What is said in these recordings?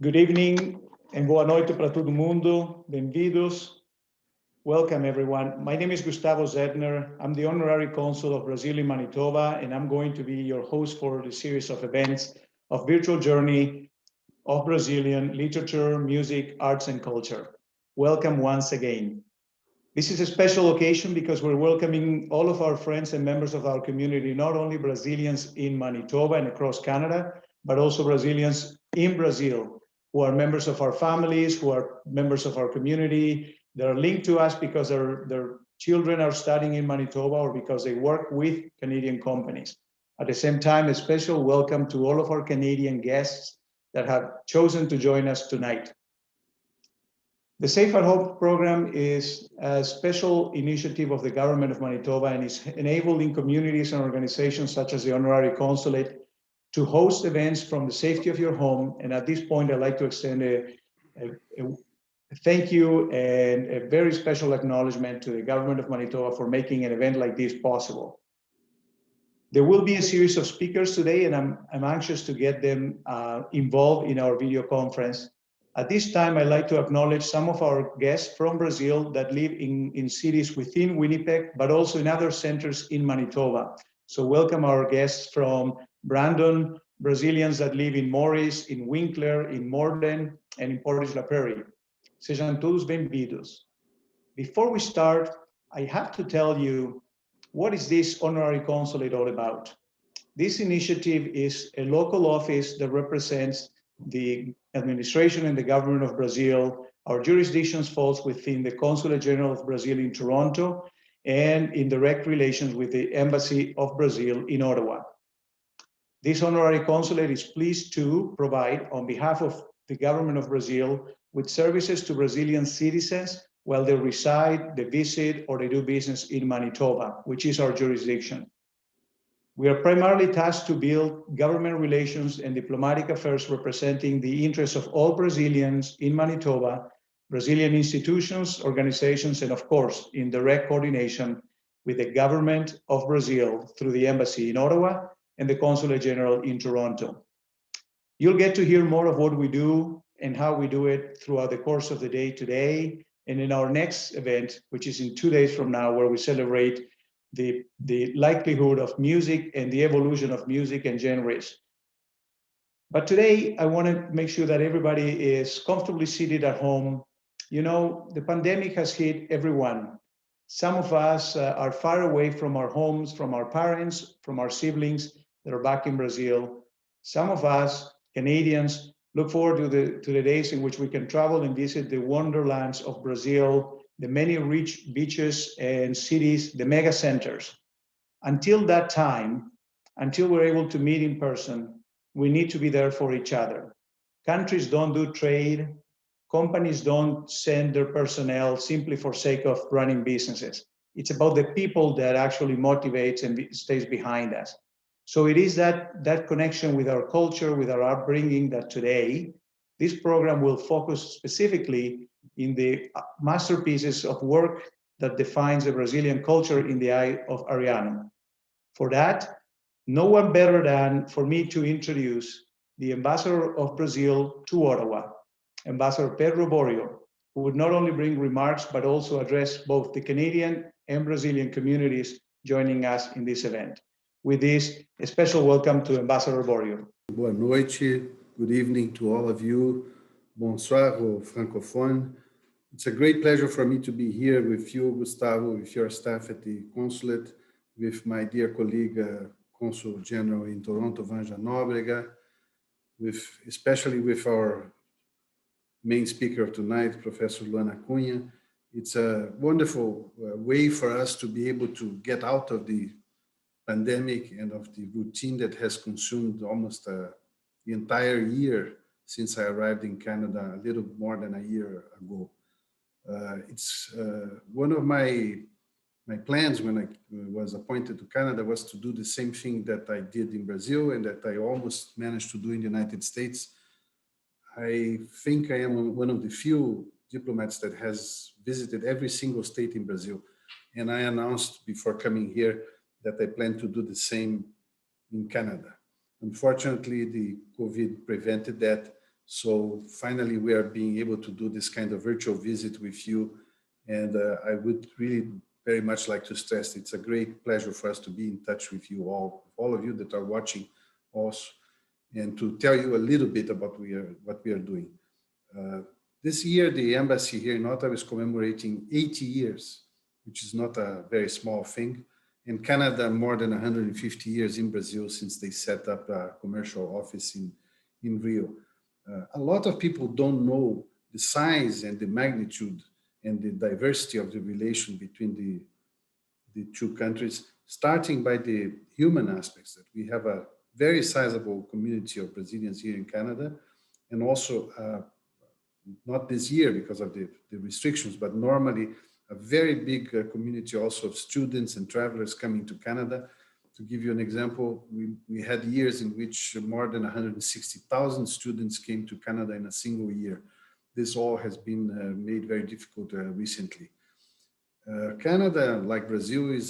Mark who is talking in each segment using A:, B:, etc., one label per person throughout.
A: Good evening and boa noite para todo mundo. Bem-vindos. Welcome, everyone. My name is Gustavo Zentner. I'm the Honorary Consul of Brazil in Manitoba, and I'm going to be your host for the series of events of Virtual Journey of Brazilian Literature, Music, Arts, and Culture. Welcome once again. This is a special occasion because we're welcoming all of our friends and members of our community, not only Brazilians in Manitoba and across Canada, but also Brazilians in Brazil, who are members of our families, who are members of our community, that are linked to us because their children are studying in Manitoba or because they work with Canadian companies. At the same time, a special welcome to all of our Canadian guests that have chosen to join us tonight. The Safe at Home program is a special initiative of the government of Manitoba and is enabling communities and organizations such as the Honorary Consulate to host events from the safety of your home. And at this point, I'd like to extend a thank you and a very special acknowledgement to the government of Manitoba for making an event like this possible. There will be a series of speakers today, and I'm anxious to get them involved in our video conference. At this time, I'd like to acknowledge some of our guests from Brazil that live in cities within Winnipeg, but also in other centers in Manitoba. So welcome our guests from Brandon, Brazilians that live in Morris, in Winkler, in Morden, and in Portage la Prairie. Sejam todos bem-vindos. Before we start, I have to tell you, what is this Honorary Consulate all about? This initiative is a local office that represents the administration and the government of Brazil. Our jurisdictions falls within the Consulate General of Brazil in Toronto and in direct relations with the Embassy of Brazil in Ottawa. This Honorary Consulate is pleased to provide, on behalf of the government of Brazil, with services to Brazilian citizens while they reside, they visit, or they do business in Manitoba, which is our jurisdiction. We are primarily tasked to build government relations and diplomatic affairs representing the interests of all Brazilians in Manitoba, Brazilian institutions, organizations, and of course, in direct coordination with the government of Brazil through the embassy in Ottawa and the Consulate General in Toronto. You'll get to hear more of what we do and how we do it throughout the course of the day today and in our next event, which is in 2 days from now, where we celebrate the likelihood of music and the evolution of music and genres. But today, I want to make sure that everybody is comfortably seated at home. You know, the pandemic has hit everyone. Some of us are far away from our homes, from our parents, from our siblings that are back in Brazil. Some of us, Canadians, look forward to the days in which we can travel and visit the wonderlands of Brazil, the many rich beaches and cities, the mega centers. Until that time, until we're able to meet in person, we need to be there for each other. Countries don't do trade. Companies don't send their personnel simply for sake of running businesses. It's about the people that actually motivates and stays behind us. So it is that connection with our culture, with our upbringing, that today, this program will focus specifically in the masterpieces of work that defines the Brazilian culture in the eye of Ariano. For that, no one better than for me to introduce the Ambassador of Brazil to Ottawa, Ambassador Pedro Borio, who would not only bring remarks, but also address both the Canadian and Brazilian communities joining us in this event. With this, a special welcome to Ambassador Borio.
B: Boa noite, good evening to all of you. Bonsoir, au francophone. It's a great pleasure for me to be here with you, Gustavo, with your staff at the consulate, with my dear colleague, Consul General in Toronto, Wanja Nobrega, especially with our main speaker tonight, Professor Ariano Suassuna. It's a wonderful way for us to be able to get out of the pandemic and of the routine that has consumed almost the entire year since I arrived in Canada a little more than a year ago. It's one of my plans when I was appointed to Canada was to do the same thing that I did in Brazil and that I almost managed to do in the United States. I think I am one of the few diplomats that has visited every single state in Brazil. And I announced before coming here that I plan to do the same in Canada. Unfortunately, the COVID prevented that. So finally, we are being able to do this kind of virtual visit with you. And I would really very much like to stress it's a great pleasure for us to be in touch with you all of you that are watching also, and to tell you a little bit about what we are doing. This year, the embassy here in Ottawa is commemorating 80 years, which is not a very small thing. And Canada, more than 150 years in Brazil since they set up a commercial office in Rio. A lot of people don't know the size and the magnitude and the diversity of the relation between the two countries, starting by the human aspects, that we have a very sizable community of Brazilians here in Canada, and also not this year because of the restrictions, but normally a very big community also of students and travelers coming to Canada. To give you an example, we had years in which more than 160,000 students came to Canada in a single year. This all has been made very difficult recently. Canada, like Brazil,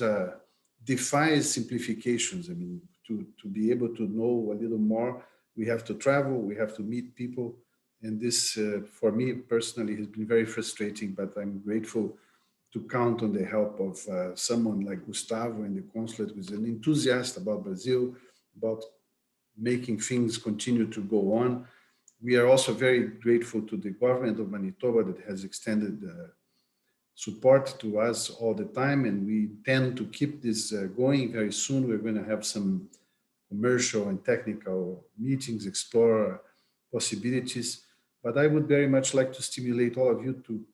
B: defies simplifications. I mean, to be able to know a little more, we have to travel, we have to meet people. And this, for me personally, has been very frustrating, but I'm grateful to count on the help of someone like Gustavo in the consulate, who is an enthusiast about Brazil, about making things continue to go on. We are also very grateful to the government of Manitoba that has extended support to us all the time, and we intend to keep this going. Very soon we're going to have some commercial and technical meetings, explore possibilities. But I would very much like to stimulate all of you to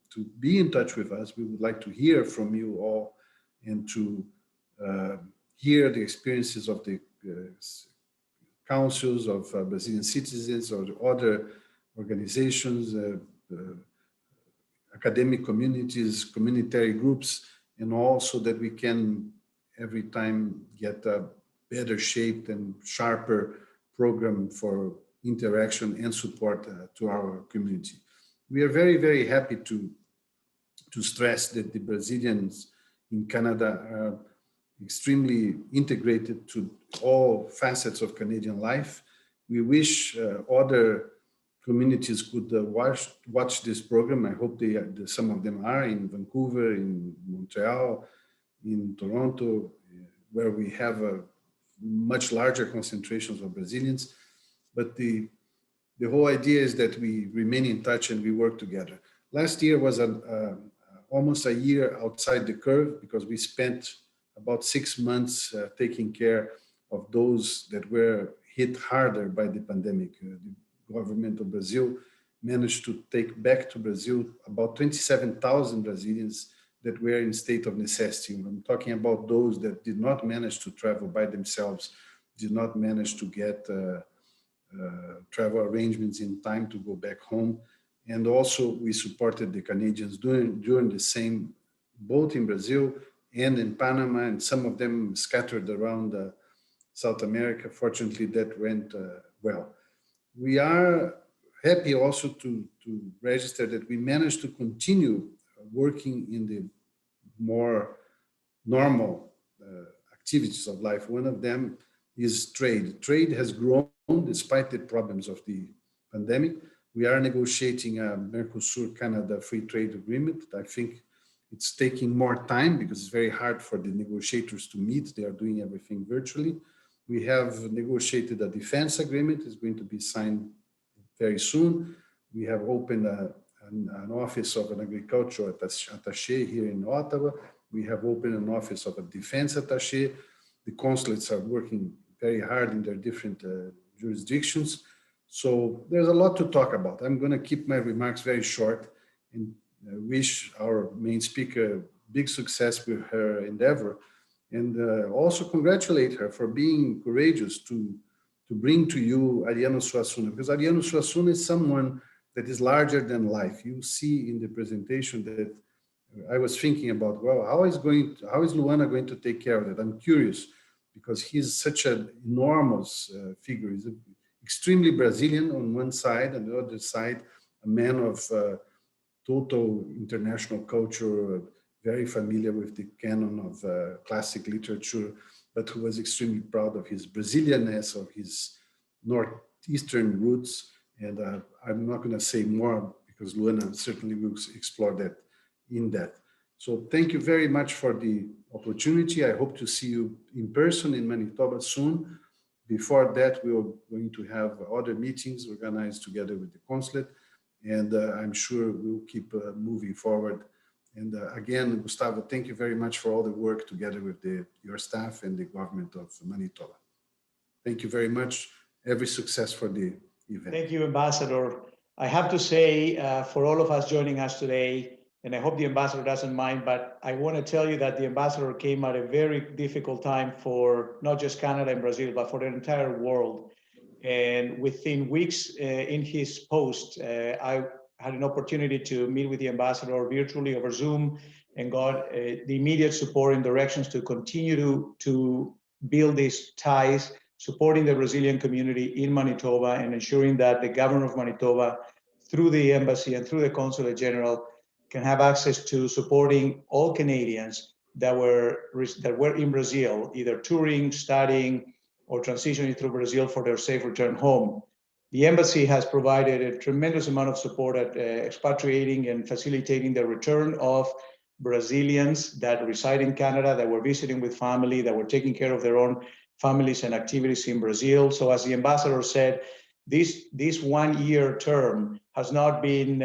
B: be in touch with us. We would like to hear from you all and to hear the experiences of the councils of Brazilian citizens or other organizations, academic communities, community groups, and also that we can every time get a better shaped and sharper program for interaction and support to our community. We are very, very happy to stress that the Brazilians in Canada are extremely integrated to all facets of Canadian life. We wish other communities could watch this program. I hope some of them are in Vancouver, in Montreal, in Toronto, where we have a much larger concentrations of Brazilians. But the whole idea is that we remain in touch and we work together. Last year was almost a year outside the curve because we spent about 6 months taking care of those that were hit harder by the pandemic. The government of Brazil managed to take back to Brazil about 27,000 Brazilians that were in state of necessity. I'm talking about those that did not manage to travel by themselves, did not manage to get travel arrangements in time to go back home. And also we supported the Canadians during the same, both in Brazil and in Panama, and some of them scattered around South America. Fortunately, that went well. We are happy also to register that we managed to continue working in the more normal activities of life. One of them is trade. Trade has grown despite the problems of the pandemic. We are negotiating a Mercosur-Canada free trade agreement. I think it's taking more time because it's very hard for the negotiators to meet. They are doing everything virtually. We have negotiated a defense agreement. It's going to be signed very soon. We have opened an office of an agricultural attaché here in Ottawa. We have opened an office of a defense attaché. The consulates are working very hard in their different jurisdictions. So there's a lot to talk about. I'm going to keep my remarks very short and wish our main speaker big success with her endeavor, and also congratulate her for being courageous to bring to you Ariano Suassuna, because Ariano Suassuna is someone that is larger than life. You see in the presentation that I was thinking about, well, how is Luana going to take care of that? I'm curious because he's such an enormous figure. He's extremely Brazilian on one side, and the other side, a man of total international culture, very familiar with the canon of classic literature, but who was extremely proud of his Brazilianness, of his Northeastern roots, And I'm not going to say more because Luana certainly will explore that in depth. So thank you very much for the opportunity. I hope to see you in person in Manitoba soon. Before that, we are going to have other meetings organized together with the consulate, and I'm sure we'll keep moving forward. And again, Gustavo, thank you very much for all the work together with your staff and the government of Manitoba. Thank you very much. Every success for the event.
A: Thank you, Ambassador. I have to say, for all of us joining us today, and I hope the ambassador doesn't mind, but I want to tell you that the ambassador came at a very difficult time for not just Canada and Brazil, but for the entire world. And within weeks in his post, I had an opportunity to meet with the ambassador virtually over Zoom and got the immediate support and directions to continue to build these ties, supporting the Brazilian community in Manitoba and ensuring that the government of Manitoba, through the embassy and through the consulate general, can have access to supporting all Canadians that were in Brazil, either touring, studying, or transitioning through Brazil for their safe return home. The embassy has provided a tremendous amount of support at expatriating and facilitating the return of Brazilians that reside in Canada, that were visiting with family, that were taking care of their own families and activities in Brazil. So as the ambassador said, this 1 year term has not been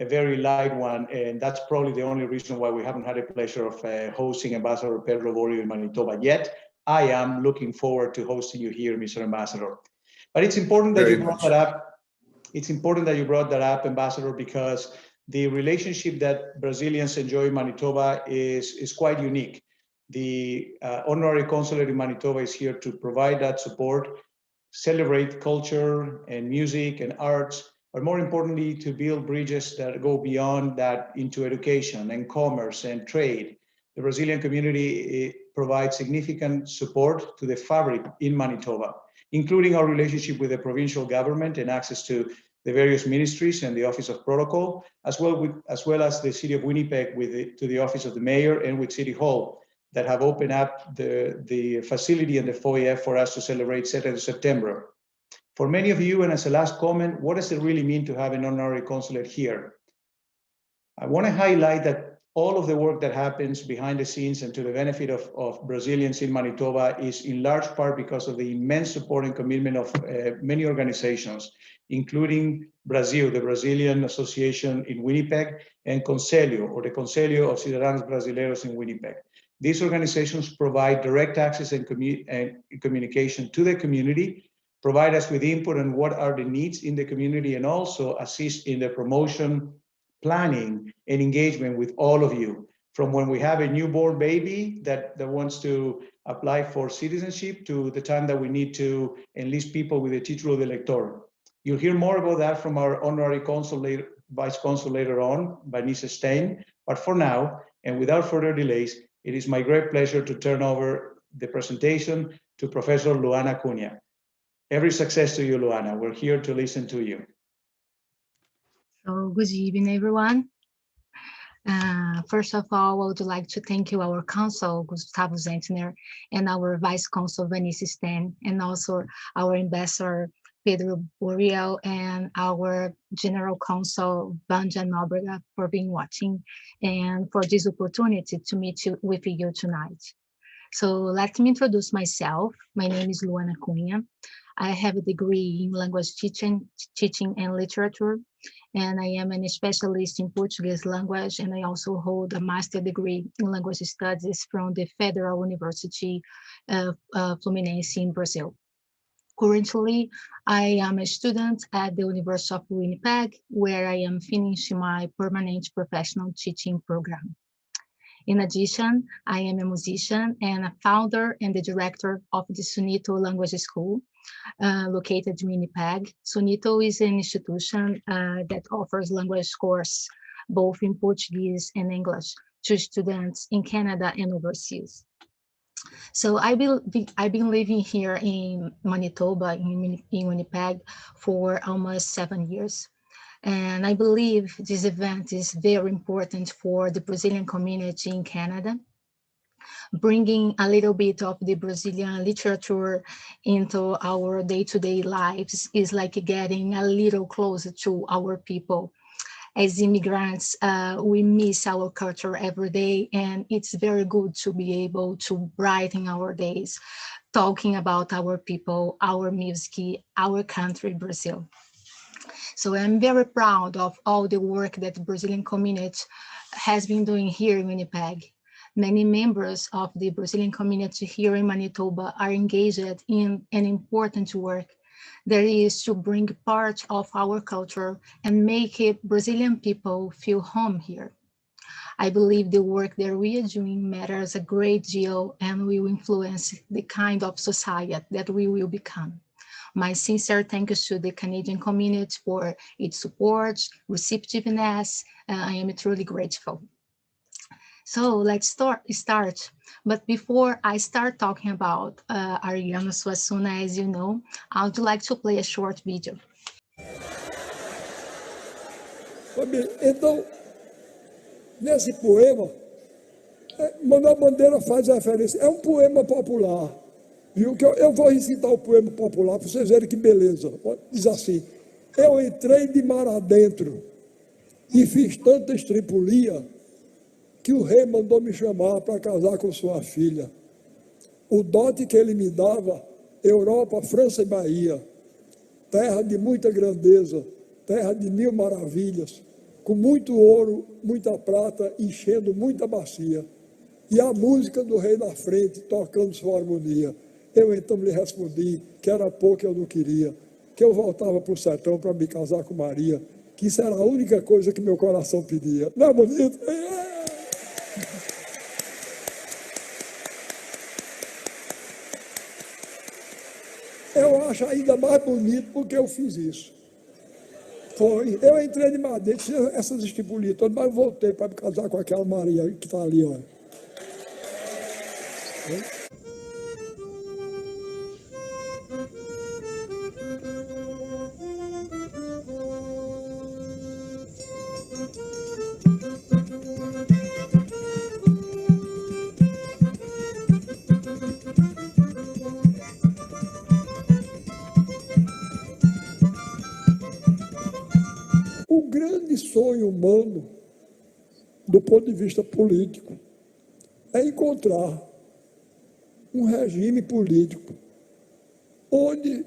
A: a very light one, and that's probably the only reason why we haven't had the pleasure of hosting Ambassador Pedro Borio in Manitoba yet. I am looking forward to hosting you here, Mr. Ambassador. But it's important that you brought that up. It's important that you brought that up, Ambassador, because the relationship that Brazilians enjoy in Manitoba is quite unique. The Honorary Consulate in Manitoba is here to provide that support, celebrate culture and music and arts, but more importantly, to build bridges that go beyond that into education and commerce and trade. The Brazilian community provides significant support to the fabric in Manitoba, including our relationship with the provincial government and access to the various ministries and the Office of Protocol, as well as the City of Winnipeg to the Office of the Mayor and with City Hall, that have opened up the facility and the foyer for us to celebrate 2nd September. For many of you, and as a last comment, what does it really mean to have an honorary consulate here? I want to highlight that all of the work that happens behind the scenes and to the benefit of Brazilians in Manitoba is in large part because of the immense support and commitment of many organizations, including Brazil, the Brazilian Association in Winnipeg, and Conselho, or the Conselho of Cidadãos Brasileiros in Winnipeg. These organizations provide direct access and communication to the community, provide us with input on what are the needs in the community, and also assist in the promotion, planning, and engagement with all of you. From when we have a newborn baby that wants to apply for citizenship to the time that we need to enlist people with a título de elector. You'll hear more about that from our Honorary Consul, Vice Consul later on, by Nisa Stein. But for now, and without further delays, it is my great pleasure to turn over the presentation to Professor Luana Cunha. Every success to you, Luana. We're here to listen to you.
C: So good evening, everyone. First of all, I would like to thank you, our consul, Gustavo Zentner, and our vice consul, Vanice Sten, and also our ambassador, Pedro, Borio, and our general counsel, Wanja, Nobrega, for being watching and for this opportunity to meet with you tonight. So let me introduce myself. My name is Luana Cunha. I have a degree in language teaching and literature, and I am a specialist in Portuguese language, and I also hold a master's degree in language studies from the Federal University of Fluminense in Brazil. Currently, I am a student at the University of Winnipeg, where I am finishing my permanent professional teaching program. In addition, I am a musician and a founder and the director of the Sunito Language School, located in Winnipeg. Sunito is an institution that offers language courses both in Portuguese and English to students in Canada and overseas. So I've been living here in Manitoba, in Winnipeg, for almost 7 years. And I believe this event is very important for the Brazilian community in Canada. bringing a little bit of the Brazilian literature into our day-to-day lives is like getting a little closer to our people. As immigrants, we miss our culture every day, and it's very good to be able to brighten our days, talking about our people, our music, our country, Brazil. So I'm very proud of all the work that the Brazilian community has been doing here in Winnipeg. Many members of the Brazilian community here in Manitoba are engaged in an important work that is to bring part of our culture and make it Brazilian people feel home here. I believe the work that we are doing matters a great deal and will influence the kind of society that we will become. My sincere thanks to the Canadian community for its support, receptiveness. I am truly grateful. So let's start. But before I start talking about Ariano Suassuna, as you know, I would like to play a short video.
D: Então, nesse poema, Manuel Bandeira faz referência, é um poema popular, viu? Que eu vou recitar o poema popular para vocês verem que beleza. Diz assim: eu entrei de mar adentro e fiz tanta estripulia que o rei mandou me chamar para casar com sua filha. O dote que ele me dava, Europa, França e Bahia, terra de muita grandeza, terra de mil maravilhas, com muito ouro, muita prata, enchendo muita bacia. E a música do rei na frente, tocando sua harmonia. Eu então lhe respondi que era pouco eu não queria, que eu voltava para o sertão para me casar com Maria, que isso era a única coisa que meu coração pedia. Não é bonito? Eu acho ainda mais bonito porque eu fiz isso. Foi. Eu entrei de madeira, fiz essas estipulias todas, mas voltei para me casar com aquela Maria que está ali, olha. O grande sonho humano, do ponto de vista político, é encontrar um regime político onde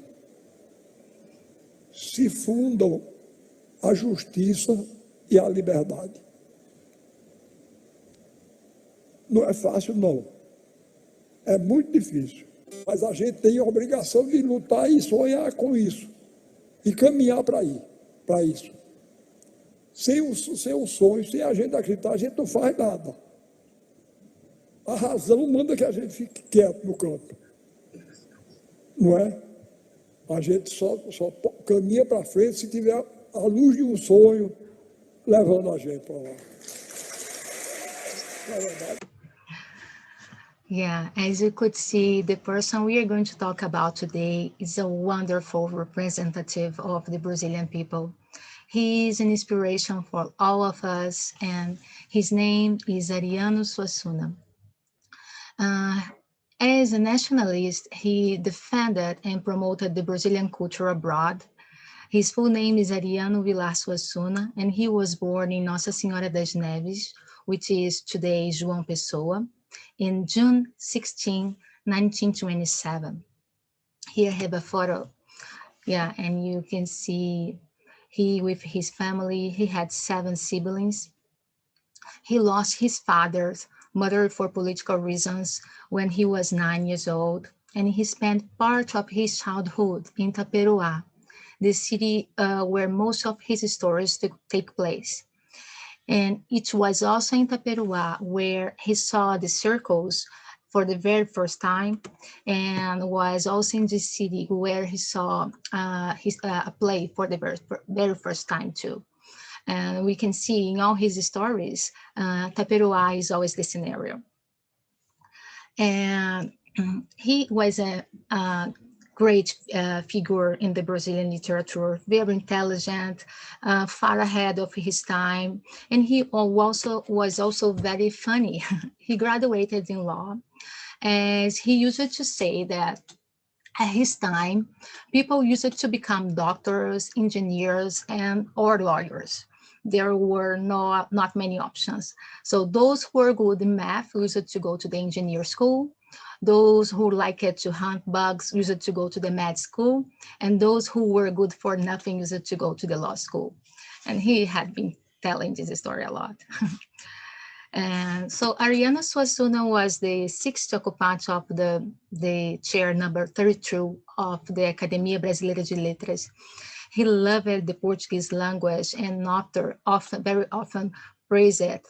D: se fundam a justiça e a liberdade. Não é fácil, não. É muito difícil. Mas a gente tem a obrigação de lutar e sonhar com isso. E caminhar para isso. Sem o sonho, sem a gente acreditar, a gente não faz nada. A razão manda que a gente fique quieto no canto. Não é? A gente só caminha para frente se tiver a luz de um sonho levando a gente para lá. Não é verdade?
C: Yeah, as you could see, the person we are going to talk about today is a wonderful representative of the Brazilian people. He is an inspiration for all of us, and his name is Ariano Suassuna. As a nationalist, he defended and promoted the Brazilian culture abroad. His full name is Ariano Vilar Suassuna, and he was born in Nossa Senhora das Neves, which is today João Pessoa, in June 16, 1927. Here I have a photo. Yeah, and you can see he, with his family, he had 7 siblings. He lost his father's mother for political reasons when he was 9 years old, and he spent part of his childhood in Itaperuá, the city where most of his stories take place. And it was also in Itaperuá where he saw the circles for the very first time, and was also in the city where he saw a play for the very first time too. And we can see in all his stories, Itaperuá is always the scenario. And he was great figure in the Brazilian literature, very intelligent, far ahead of his time. And he also was also very funny. He graduated in law, as he used to say that at his time, people used to become doctors, engineers, and or lawyers. There were not many options. So those who were good in math used to go to the engineer school. Those who liked to hunt bugs used to go to the med school. And those who were good for nothing used to go to the law school. And he had been telling this story a lot. And so Ariano Suassuna was the sixth occupant of the chair number 32 of the Academia Brasileira de Letras. He loved the Portuguese language and very often praised it.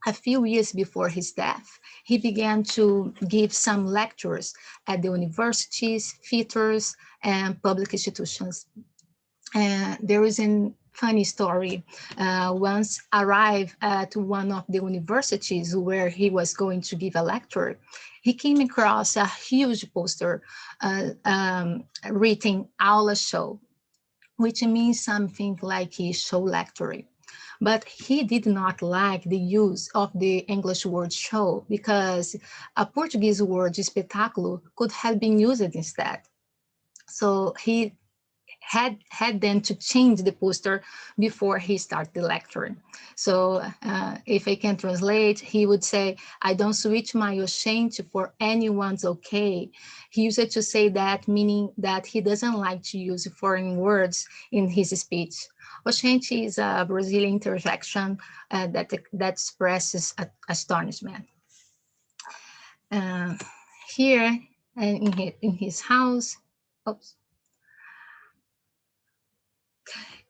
C: A few years before his death, he began to give some lectures at the universities, theaters, and public institutions. There is a funny story. Once arrived at one of the universities where he was going to give a lecture, he came across a huge poster written aula show, which means something like a show lecture. But he did not like the use of the English word show because a Portuguese word espetáculo could have been used instead. So he had then to change the poster before he started the lecture. So if I can translate, he would say, I don't switch my oxente for anyone's okay. He used to say that, meaning that he doesn't like to use foreign words in his speech. Oxente is a Brazilian interjection that expresses astonishment. Here in his house, oops.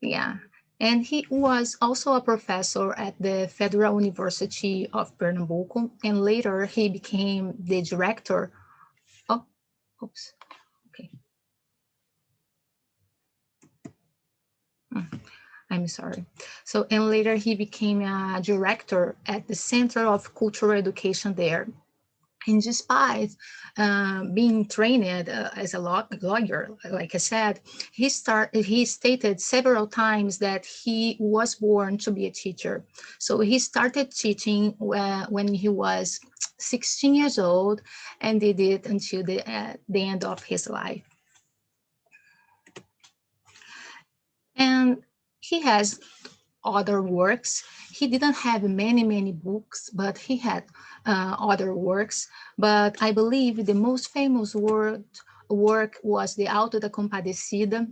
C: Yeah, and he was also a professor at the Federal University of Pernambuco, and later he became the director. Oh, oops, okay. I'm sorry. So, and later he became a director at the Center of Cultural Education there. And despite being trained as a lawyer, like I said, he stated several times that he was born to be a teacher. So he started teaching when he was 16 years old and did it until the end of his life. And he has other works. He didn't have many books, but he had other works. But I believe the most famous work was the Alto da Compadecida,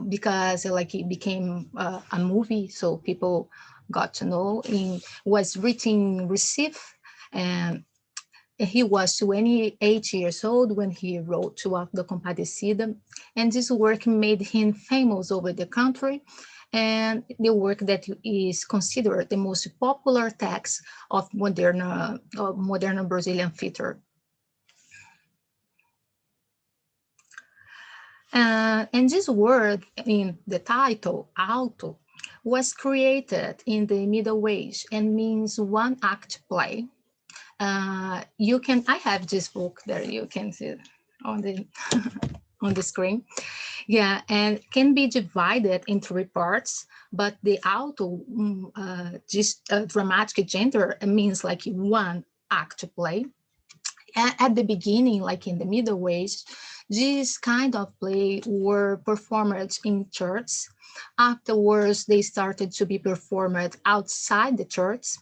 C: because like it became a movie, so people got to know. It was written in Recife, and he was 28 years old when he wrote To Alto da Compadecida, and this work made him famous over the country, and the work that is considered the most popular text of modern Brazilian theater. And this word in the title, alto, was created in the Middle Age and means one act play. I have this book there, you can see on the on the screen. Yeah, and can be divided in three parts, but the alto, dramatic gender, means like one act play. At the beginning, like in the Middle Age, this kind of play were performed in churches. Afterwards, they started to be performed outside the church,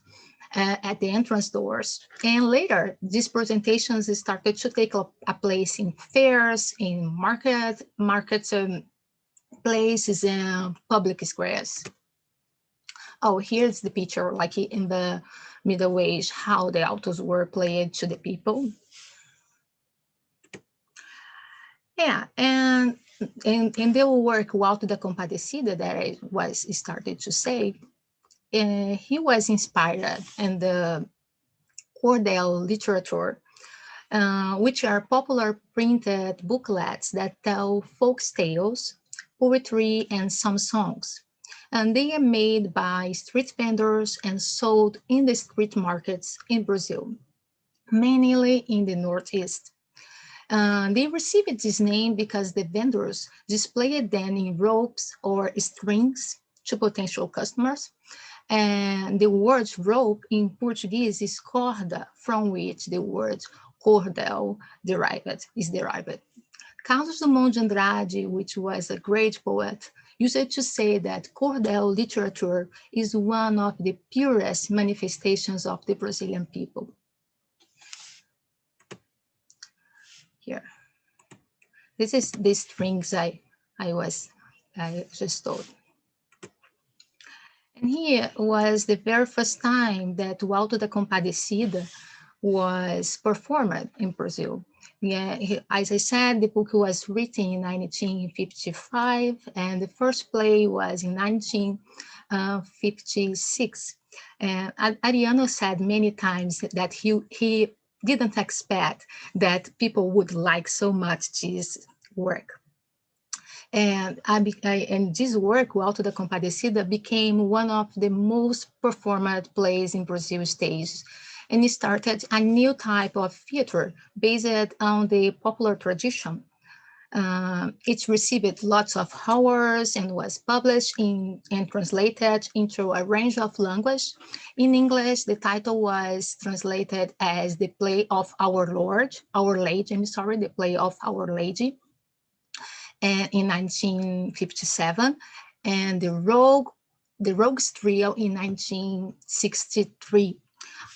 C: at the entrance doors. And later, these presentations started to take a place in fairs, in markets, places, and public squares. Oh, here's the picture, like in the Middle Age, how the altos were played to the people. Yeah, and in the work, O Alto da Compadecida, that I was started to say, he was inspired in the Cordel literature, which are popular printed booklets that tell folk tales, poetry, and some songs. And they are made by street vendors and sold in the street markets in Brazil, mainly in the Northeast. They received this name because the vendors displayed them in ropes or strings to potential customers. And the word rope in Portuguese is corda, from which the word cordel is derived. Carlos Drummond de Andrade, which was a great poet, used to say that cordel literature is one of the purest manifestations of the Brazilian people. Here, this is the strings I just told. And here was the very first time that O Alto da Compadecida was performed in Brazil. Yeah, as I said, the book was written in 1955, and the first play was in 1956. And Ariano said many times that he didn't expect that people would like so much this work. And this work, O Alto da Compadecida, became one of the most performed plays in Brazil stage. And it started a new type of theater based on the popular tradition. It received lots of awards and was published and translated into a range of languages. In English, the title was translated as The Play of Our Lady, The Play of Our Lady, and in 1957, and the Rogues Trio in 1963.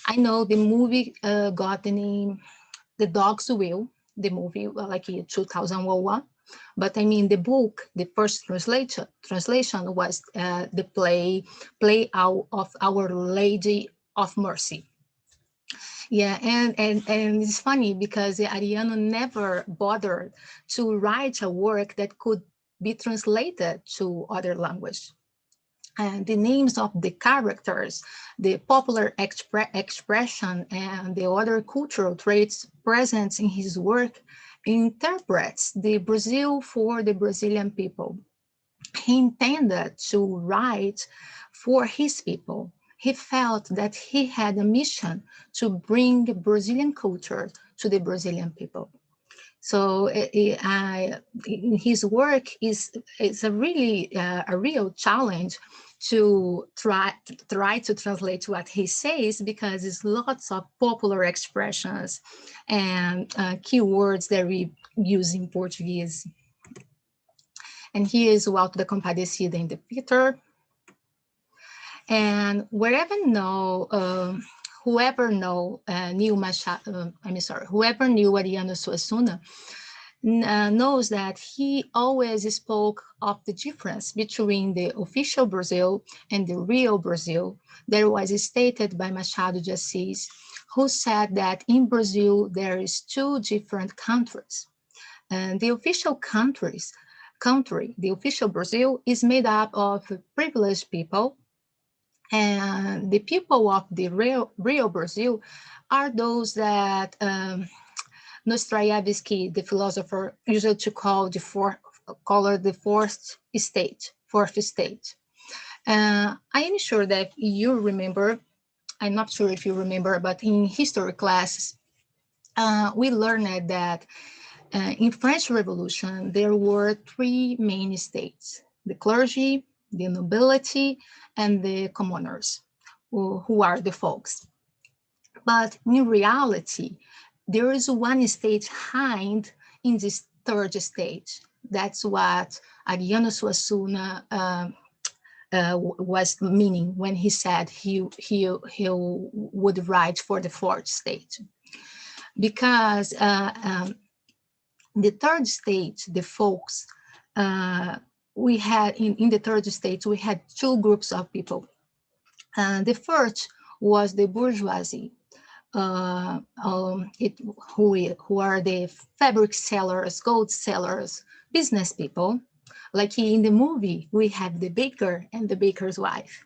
C: I know the movie got the name The Dog's Will, the movie like in 2001, but I mean the book, the first translation was the play out of Our Lady of Mercy. Yeah, and it's funny because Ariano never bothered to write a work that could be translated to other language. And the names of the characters, the popular expression, and the other cultural traits present in his work interprets the Brazil for the Brazilian people. He intended to write for his people. He felt that he had a mission to bring Brazilian culture to the Brazilian people. So his work is a really a real challenge to try to translate what he says, because it's lots of popular expressions and keywords that we use in Portuguese. And here is O Alto da Compadecida in the theater. And whoever knew Ariano Suassuna knows that he always spoke of the difference between the official Brazil and the real Brazil that was stated by Machado de Assis, who said that in Brazil there is two different countries. And the official the official Brazil, is made up of privileged people, and the people of the real Brazil are those that Dostoevsky, the philosopher, used to call the fourth state. I am sure that you remember, I'm not sure if you remember, but in history classes, we learned that in French Revolution, there were three main states: the clergy, the nobility, and the commoners, who are the folks. But in reality, there is one state hiding in this third state. That's what Ariano Suassuna was meaning when he said he would write for the fourth state. Because the third state, the folks, we had in the third state, we had two groups of people. The first was the bourgeoisie, who are the fabric sellers, gold sellers, business people. Like in the movie, we have the baker and the baker's wife.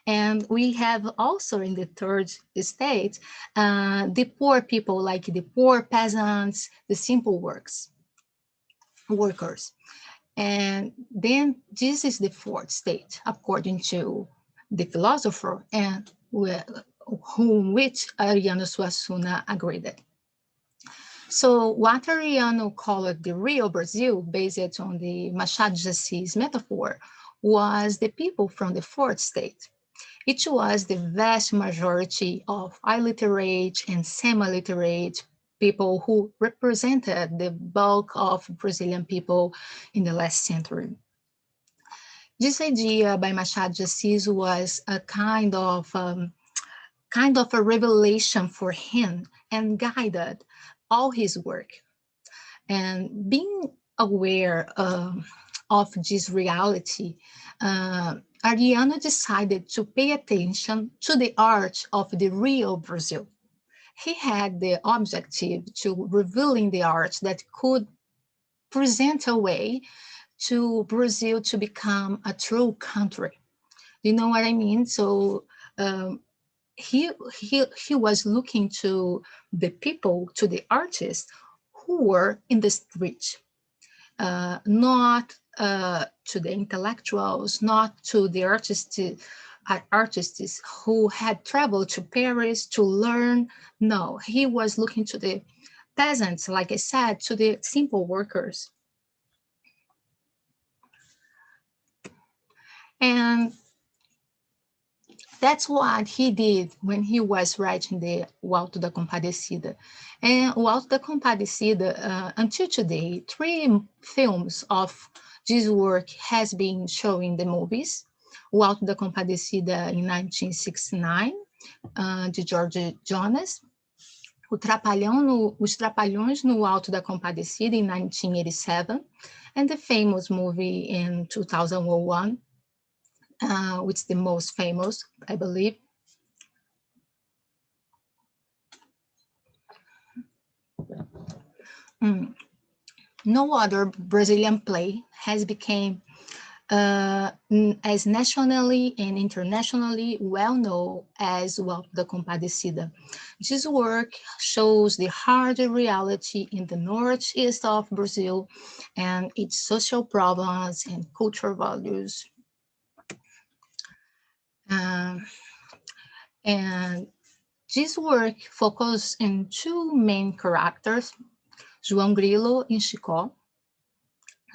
C: And we have also in the third state, the poor people, like the poor peasants, the simple workers. And then this is the fourth state, according to the philosopher, and which Ariano Suassuna agreed. So what Ariano called the real Brazil, based on the Machado de Assis metaphor, was the people from the fourth state. It was the vast majority of illiterate and semi-literate people who represented the bulk of Brazilian people in the last century. This idea by Machado de Assis was a kind of a revelation for him and guided all his work. And being aware of this reality, Ariano decided to pay attention to the art of the real Brazil. He had the objective to revealing the art that could present a way to Brazil to become a true country. You know what I mean? So he was looking to the people, to the artists who were in the street, not to the intellectuals, not to the artists who had traveled to Paris to learn. No, he was looking to the peasants, like I said, to the simple workers. And that's what he did when he was writing the O Alto da Compadecida. And O Alto da Compadecida, until today, 3 films of this work has been showing the movies. O Alto da Compadecida in 1969, de George Jonas. Os Trapalhões no Alto da Compadecida in 1987, and the famous movie in 2001, which is the most famous, I believe. No other Brazilian play has become as nationally and internationally well known as O Alto da Compadecida. This work shows the hard reality in the northeast of Brazil and its social problems and cultural values. And this work focuses on 2 main characters, João Grilo and Chicó.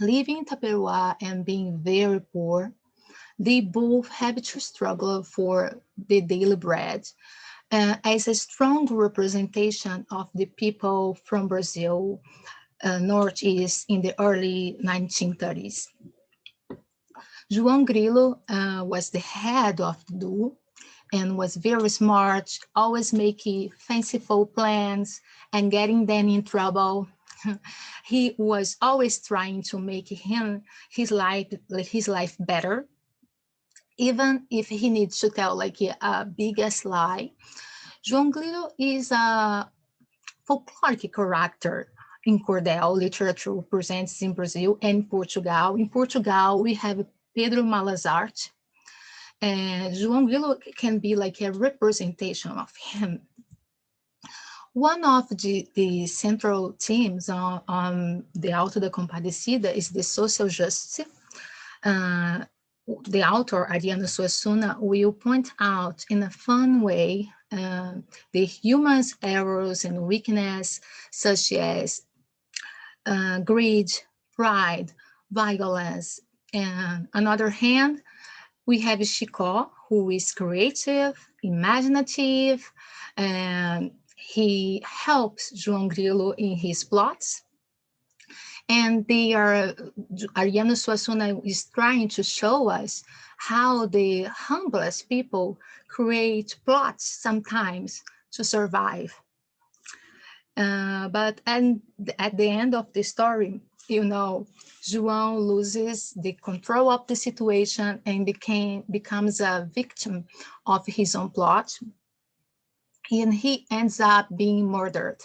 C: Living in Itaperuá and being very poor, they both have to struggle for the daily bread as a strong representation of the people from Brazil, Northeast in the early 1930s. João Grilo was the head of the duo and was very smart, always making fanciful plans and getting them in trouble. He was always trying to make his life better, even if he needs to tell like a biggest lie. João Grilo is a folkloric character in Cordel literature presents in Brazil and Portugal. In Portugal, we have Pedro Malazarte, and João Grilo can be like a representation of him. One of the central themes on the Alto da Compadecida is the social justice. The author, Ariano Suassuna, will point out in a fun way the human's errors and weakness, such as greed, pride, violence. And on the other hand, we have Chicó, who is creative, imaginative, and he helps João Grilo in his plots. And Ariano Suassuna is trying to show us how the humblest people create plots sometimes to survive. But at the end of the story, João loses the control of the situation and becomes a victim of his own plot. And he ends up being murdered.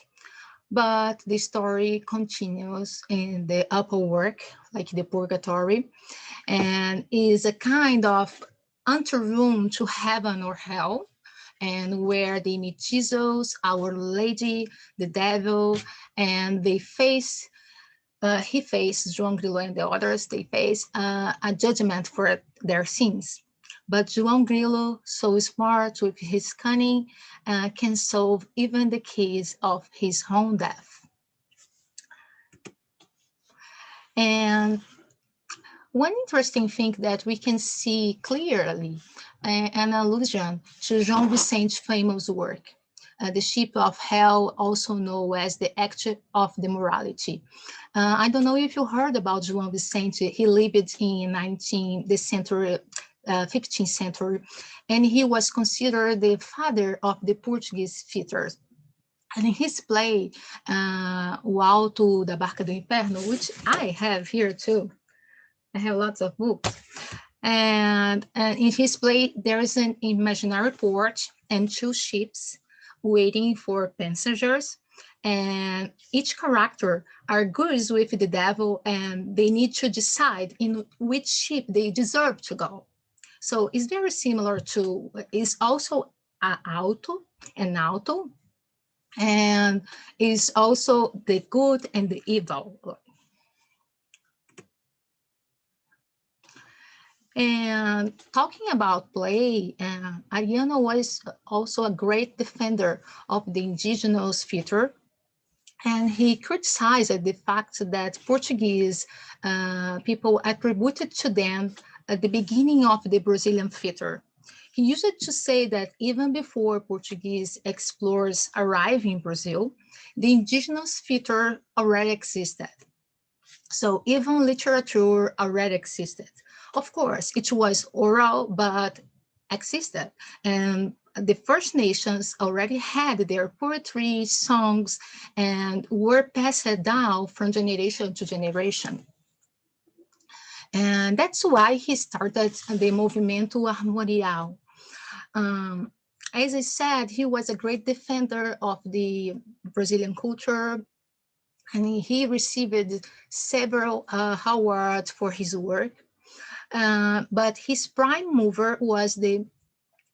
C: But the story continues in the upper work, like the purgatory, and is a kind of anteroom to heaven or hell, and where they meet Jesus, Our Lady, the devil, and he faces João Grilo and the others, they face a judgment for their sins. But João Grilo, so smart with his cunning, can solve even the case of his own death. And one interesting thing that we can see clearly, an allusion to João Vicente's famous work, The Ship of Hell, also known as The Act of the Morality. I don't know if you heard about João Vicente. He lived in 15th century, and he was considered the father of the Portuguese theater. And in his play, O Alto da Barca do Inferno, which I have here too, I have lots of books. And in his play, there is an imaginary port and two ships waiting for passengers. And each character argues with the devil, and they need to decide in which ship they deserve to go. So it's very similar to, it's also alto, and is also the good and the evil. And talking about play, Ariano was also a great defender of the indigenous theater, and he criticized the fact that Portuguese people attributed to them at the beginning of the Brazilian theater. He used to say that even before Portuguese explorers arrived in Brazil, the indigenous theater already existed. So even literature already existed. Of course, it was oral, but existed. And the First Nations already had their poetry, songs, and were passed down from generation to generation. And that's why he started the Movimento Armorial. As I said, he was a great defender of the Brazilian culture, and he received several awards for his work. But his prime mover was the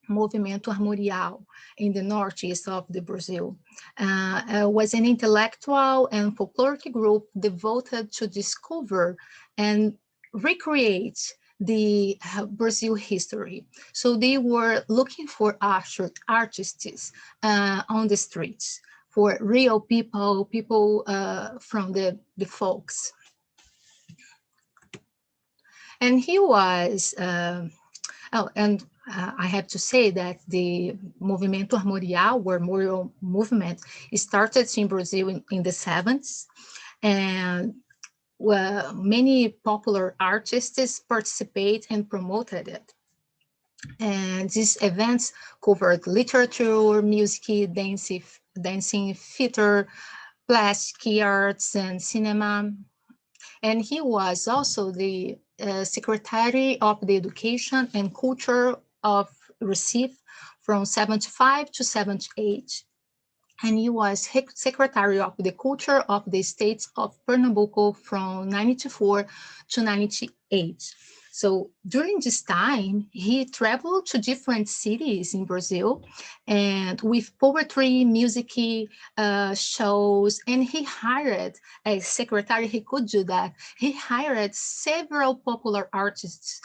C: Movimento Armorial in the northeast of the Brazil. Was an intellectual and folkloric group devoted to discover and recreate the Brazil history. So they were looking for artists on the streets, for real people, from the folks. And he was, I have to say that the Movimento Armorial, or Morial movement, started in Brazil in the 70s, and many popular artists participate and promoted it. And these events covered literature, music, dancing, theater, plastic arts, and cinema. And he was also the Secretary of the Education and Culture of Recife from 75 to 78. And he was Secretary of the Culture of the States of Pernambuco from 94 to 98. So during this time, he traveled to different cities in Brazil, and with poetry, music shows, and he hired, as secretary, he could do that. He hired several popular artists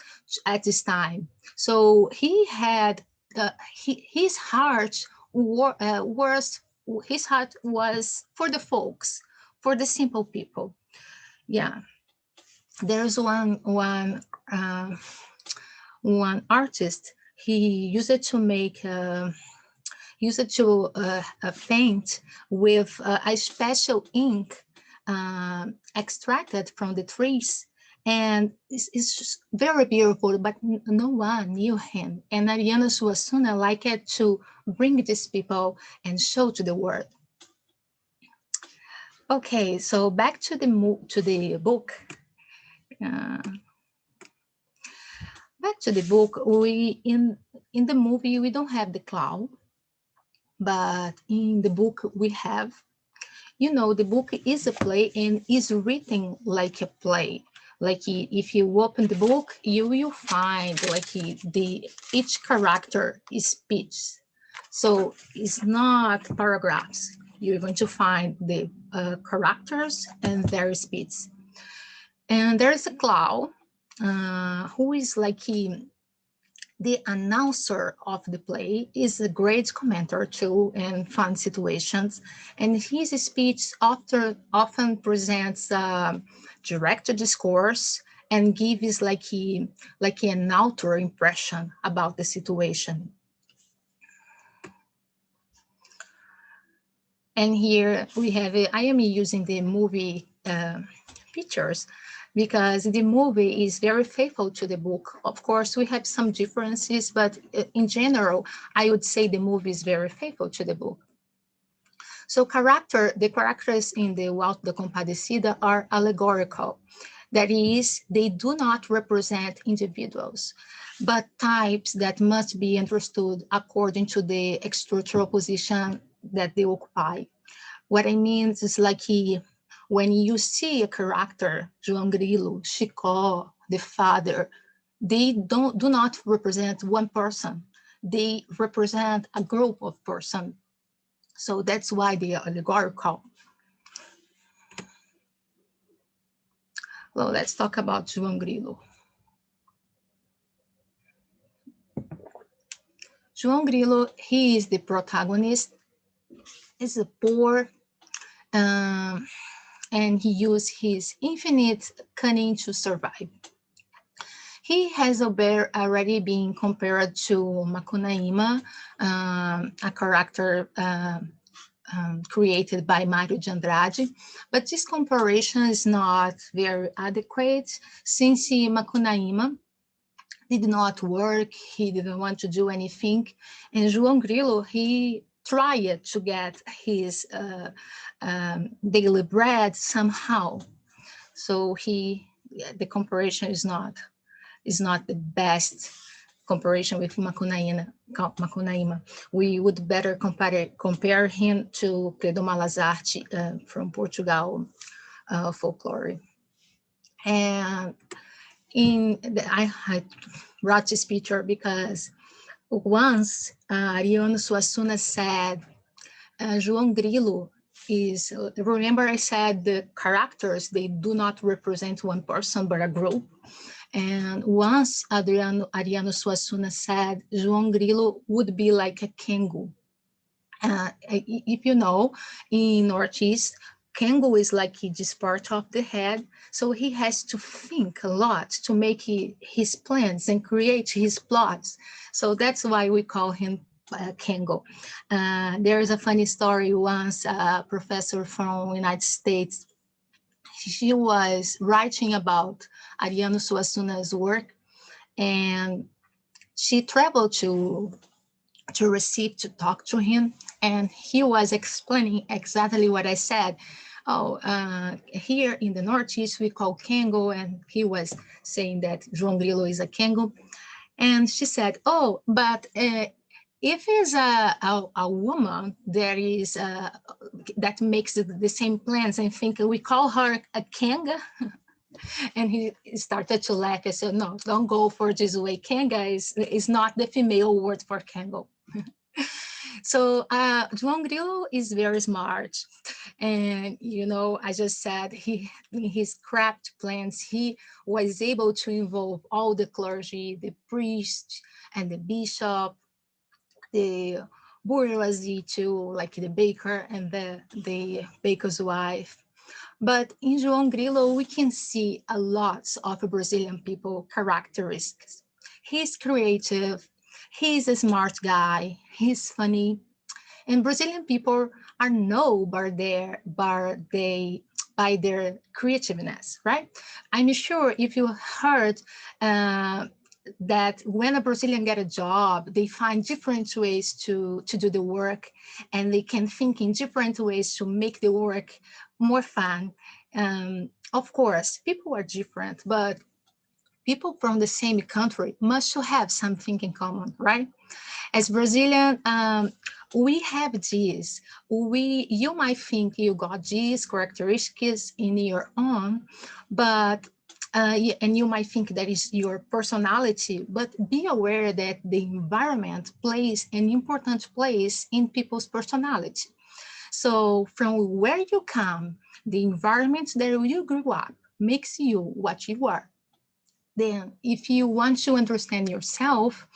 C: at this time. So he had, his heart was for the folks, for the simple people. Yeah. There's one artist. He used to make paint with a special ink extracted from the trees, and it's just very beautiful. But no one knew him. And Ariano Suassuna liked to bring these people and show to the world. Okay, so back to the book. Back to the book, in the movie we don't have the clown, but in the book we have. You know, the book is a play and is written like a play. Like if you open the book, you will find like each character is speech. So it's not paragraphs. You're going to find the characters and their speech. And there's a clown who is like The announcer of the play is a great commentator too in fun situations, and his speech often presents direct discourse and gives like an outer impression about the situation. And here we have it. I am using the movie pictures because the movie is very faithful to the book. Of course, we have some differences, but in general, I would say the movie is very faithful to the book. So the characters in the Alto da Compadecida are allegorical. That is, they do not represent individuals, but types that must be understood according to the structural position that they occupy. What I mean is like when you see a character, João Grilo, Chicó, the father, they do not represent one person. They represent a group of persons. So that's why they are allegorical. Well, let's talk about João Grilo. João Grilo, he is the protagonist. He's a poor, and he used his infinite cunning to survive. He has already been compared to Macunaíma, a character created by Mário de Andrade, but this comparison is not very adequate since Macunaíma did not work, he didn't want to do anything, and João Grilo, he tried to get his daily bread somehow. So the comparison is not the best comparison with Macunaíma. We would better compare him to Pedro Malazarte from Portugal folklore. And I brought this picture because once Ariano Suassuna said, João Grilo is, remember I said the characters, they do not represent one person, but a group. And once Ariano Suassuna said, João Grilo would be like a Kengo. If you know, in Northeast, Kengo is like this part of the head. So he has to think a lot to make his plans and create his plots. So that's why we call him Kengo. There is a funny story once, a professor from United States, she was writing about Ariano Suassuna's work, and she traveled to Recife to talk to him, and he was explaining exactly what I said. Here in the Northeast, we call Kengo, and he was saying that João Grilo is a Kengo. And she said, oh, but if it's a woman that makes the same plans, I think we call her a Kenga. And he started to laugh. I said, no, don't go for this way. Kenga is not the female word for Kengo. So João Grilo is very smart. And, I just said in his craft plans, he was able to involve all the clergy, the priest and the bishop, the bourgeoisie too, like the baker and the baker's wife. But in João Grilo, we can see a lot of Brazilian people characteristics. He's creative, he's a smart guy, he's funny, and Brazilian people are known by their creativeness, right? I'm sure if you heard that when a Brazilian get a job, they find different ways to do the work, and they can think in different ways to make the work more fun. Of course, people are different, but people from the same country must have something in common, right? As Brazilian, we have this. You might think you got these characteristics in your own, but and you might think that is your personality, but be aware that the environment plays an important place in people's personality. So from where you come, the environment that you grew up makes you what you are. Then if you want to understand yourself,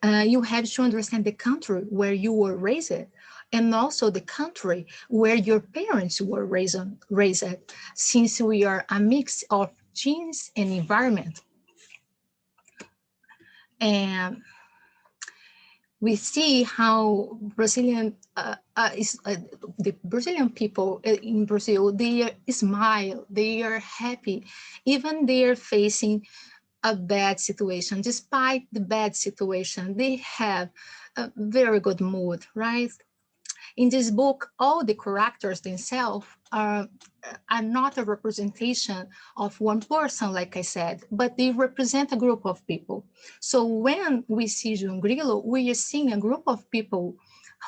C: you have to understand the country where you were raised, and also the country where your parents were raised, since we are a mix of genes and environment. And we see how Brazilian the Brazilian people in Brazil, they smile, they are happy, even they are facing a bad situation. Despite the bad situation, they have a very good mood, right? In this book, all the characters themselves are not a representation of one person, like I said, but they represent a group of people. So when we see João Grilo, we are seeing a group of people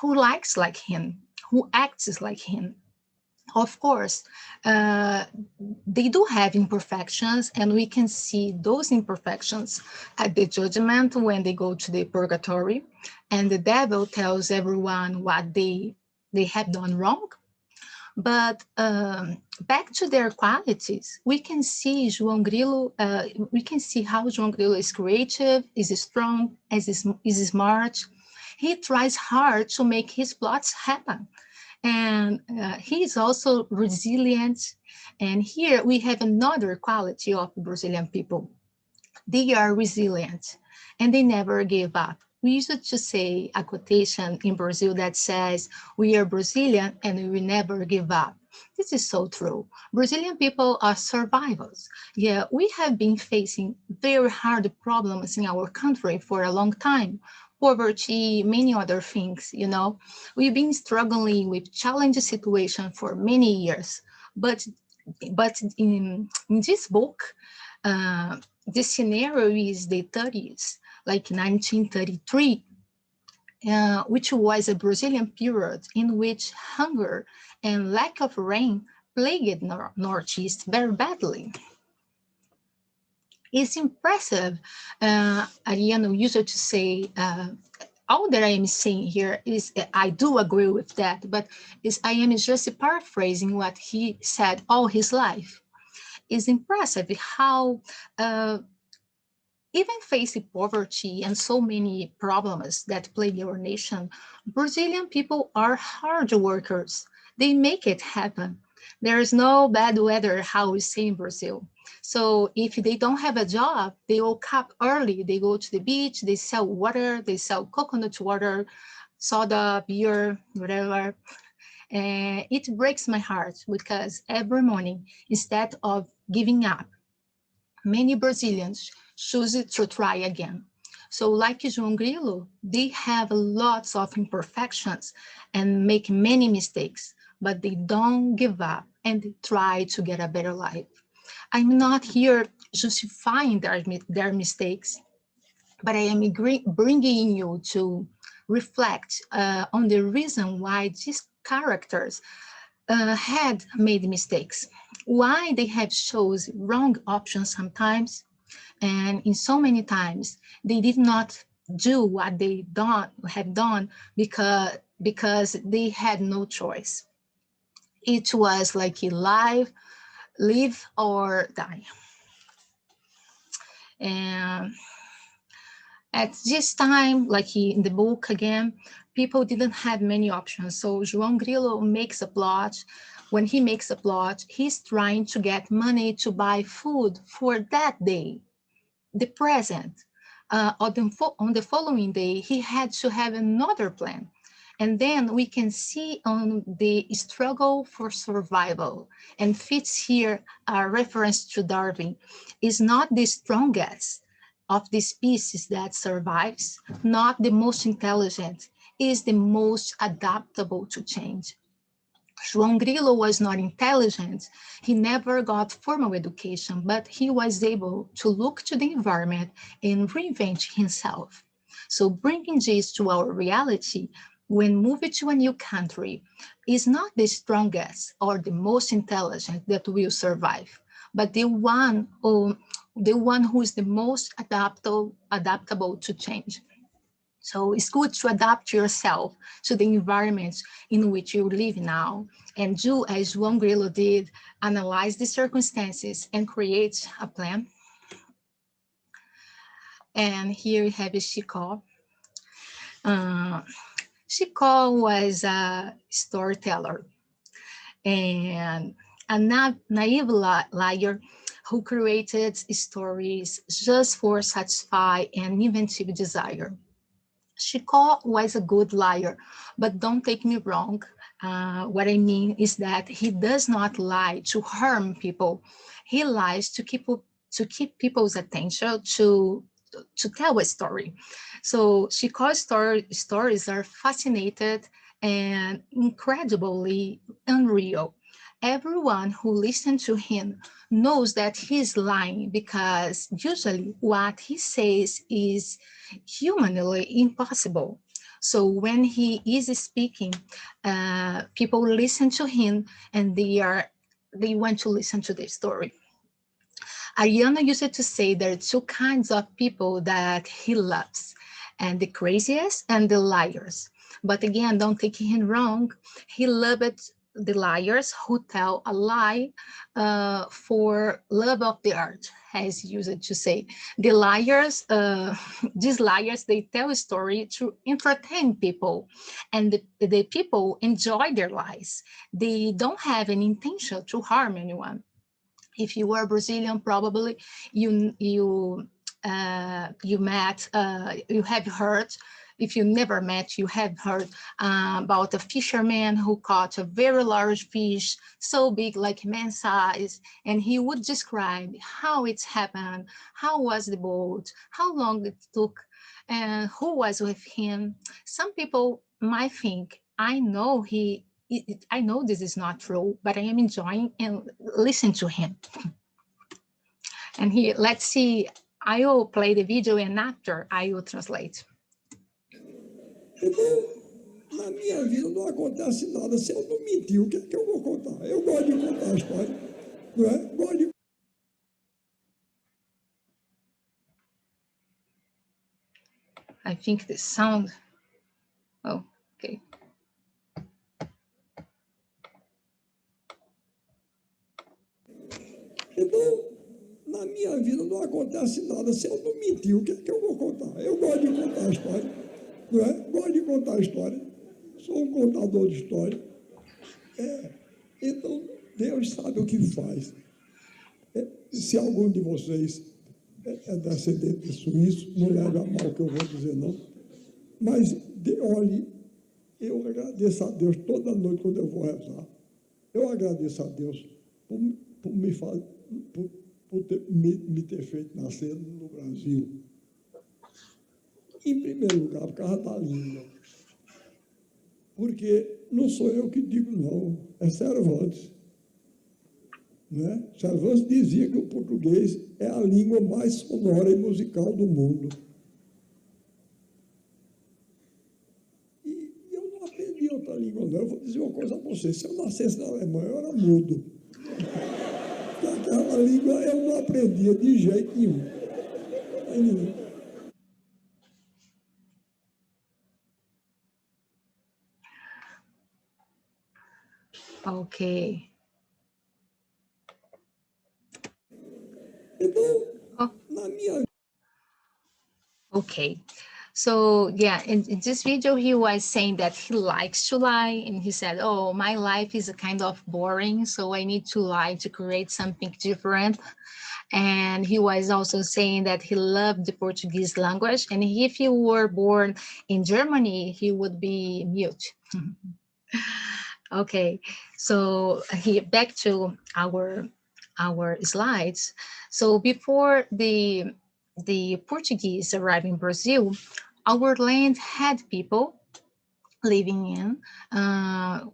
C: who likes like him, who acts like him. Of course, they do have imperfections, and we can see those imperfections at the judgment when they go to the purgatory, and the devil tells everyone what they have done wrong. But back to their qualities, we can see João Grilo, we can see how João Grilo is creative, is strong, is smart. He tries hard to make his plots happen. And he is also resilient. And here we have another quality of Brazilian people. They are resilient and they never give up. We used to say a quotation in Brazil that says, we are Brazilian and we will never give up. This is so true. Brazilian people are survivors. Yeah, we have been facing very hard problems in our country for a long time. Poverty, many other things, you know. We've been struggling with challenging situations for many years. But in this book, the scenario is the 30s, like 1933, which was a Brazilian period in which hunger and lack of rain plagued Northeast very badly. It's impressive. Ariano used to say, all that I am saying here is, I do agree with that, but I am just paraphrasing what he said all his life. It's impressive how, even facing poverty and so many problems that plague our nation, Brazilian people are hard workers. They make it happen. There is no bad weather, how we say in Brazil. So if they don't have a job, they wake up early, they go to the beach, they sell water, they sell coconut water, soda, beer, whatever. And it breaks my heart because every morning, instead of giving up, many Brazilians choose to try again. So like João Grilo, they have lots of imperfections and make many mistakes, but they don't give up and they try to get a better life. I'm not here justifying their mistakes, but I am bringing you to reflect on the reason why these characters had made mistakes, why they have chosen wrong options sometimes, and in so many times they did not do what they have done because they had no choice. It was like a live or die. And at this time, like in the book again, people didn't have many options. So João Grilo makes a plot. When he makes a plot, he's trying to get money to buy food for that day, the present. On the following day, he had to have another plan. And then we can see on the struggle for survival, and fits here a reference to Darwin, is not the strongest of the species that survives, not the most intelligent, is the most adaptable to change. João Grilo was not intelligent. He never got formal education, but he was able to look to the environment and reinvent himself. So bringing this to our reality, when moving to a new country, is not the strongest or the most intelligent that will survive, but the one who is the most adaptable to change. So it's good to adapt yourself to the environment in which you live now, and do as João Grilo did, analyze the circumstances and create a plan. And here we have Chico. Chico was a storyteller and a naive liar who created stories just for satisfy an inventive desire. Chico was a good liar, but don't take me wrong. What I mean is that he does not lie to harm people. He lies to keep people's attention to tell a story. So Chico's stories are fascinated and incredibly unreal. Everyone who listens to him knows that he's lying because usually what he says is humanly impossible. So when he is speaking, people listen to him and they want to listen to the story. Ariano used to say there are two kinds of people that he loves, and the craziest and the liars. But again, don't take him wrong. He loved the liars who tell a lie for love of the art, as he used to say. The liars, these liars, they tell a story to entertain people, and the people enjoy their lies. They don't have an intention to harm anyone. If you were Brazilian, probably you have heard. If you never met, you have heard about a fisherman who caught a very large fish, so big like man size, and he would describe how it happened, how was the boat, how long it took, and who was with him. Some people might think, I know this is not true, but I am enjoying and listen to him. And here, let's see, I will play the video and after I will translate.
D: Então, na minha vida não acontece nada se eu não mentir. O que é que eu vou contar? Eu gosto de contar a história, não é? Gosto de...
C: I think the sound, oh, okay.
D: Então, na minha vida não acontece nada se eu não mentir. O que é que eu vou contar? Eu gosto de contar a história, não é? Gosto de contar a história. Sou um contador de história. Então, Deus sabe o que faz. Se algum de vocês é descendente de suíço, não leve a mal o que eu vou dizer, não. Mas, olhe, eu agradeço a Deus toda noite quando eu vou rezar. Eu agradeço a Deus por me ter feito nascer no Brasil. Em primeiro lugar, por causa da língua. Porque não sou eu que digo, não, é Cervantes. Né? Cervantes dizia que o português é a língua mais sonora e musical do mundo. E eu não aprendi outra língua, não. Eu vou dizer uma coisa a você, se eu nascesse na Alemanha, eu era mudo. Aquela língua eu não aprendia de jeito nenhum.
C: Okay. Okay. So yeah, in this video, he was saying that he likes to lie, and he said, oh, my life is a kind of boring, so I need to lie to create something different. And he was also saying that he loved the Portuguese language, and if he were born in Germany, he would be mute. Okay, so back to our slides. So before the Portuguese arrived in Brazil, our land had people living in.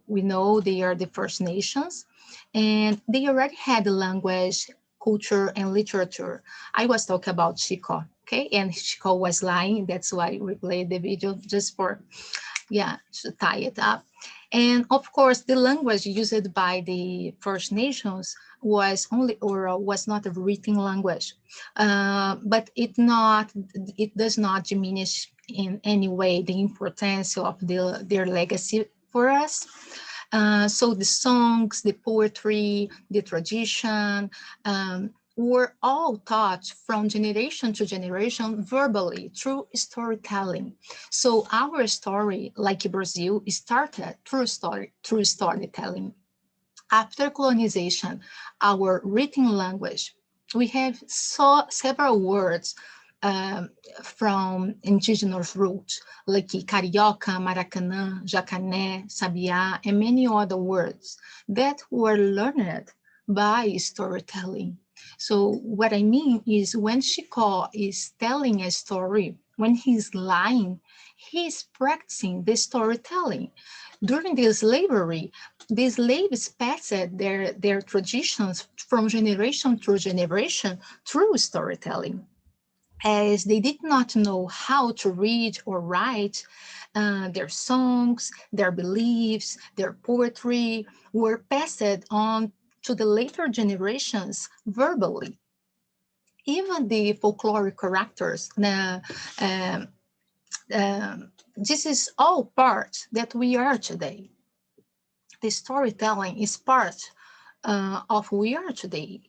C: We know they are the First Nations, and they already had the language, culture, and literature. I was talking about Chico, okay? And Chico was lying. That's why we played the video just for, yeah, to tie it up. And of course, the language used by the First Nations was only oral, was not a written language, but it does not diminish in any way the importance of their legacy for us. So the songs, the poetry, the tradition were all taught from generation to generation verbally through storytelling. So our story, like Brazil, started through storytelling. After colonization, our written language, we have several words from indigenous roots, like carioca, maracanã, jacané, sabiá, and many other words that were learned by storytelling. So what I mean is when Chicó is telling a story, when he's lying, he's practicing the storytelling. During the slavery, the slaves passed their traditions from generation to generation through storytelling. As they did not know how to read or write, their songs, their beliefs, their poetry were passed on to the later generations verbally. Even the folkloric characters, this is all part that we are today. The storytelling is part of who we are today.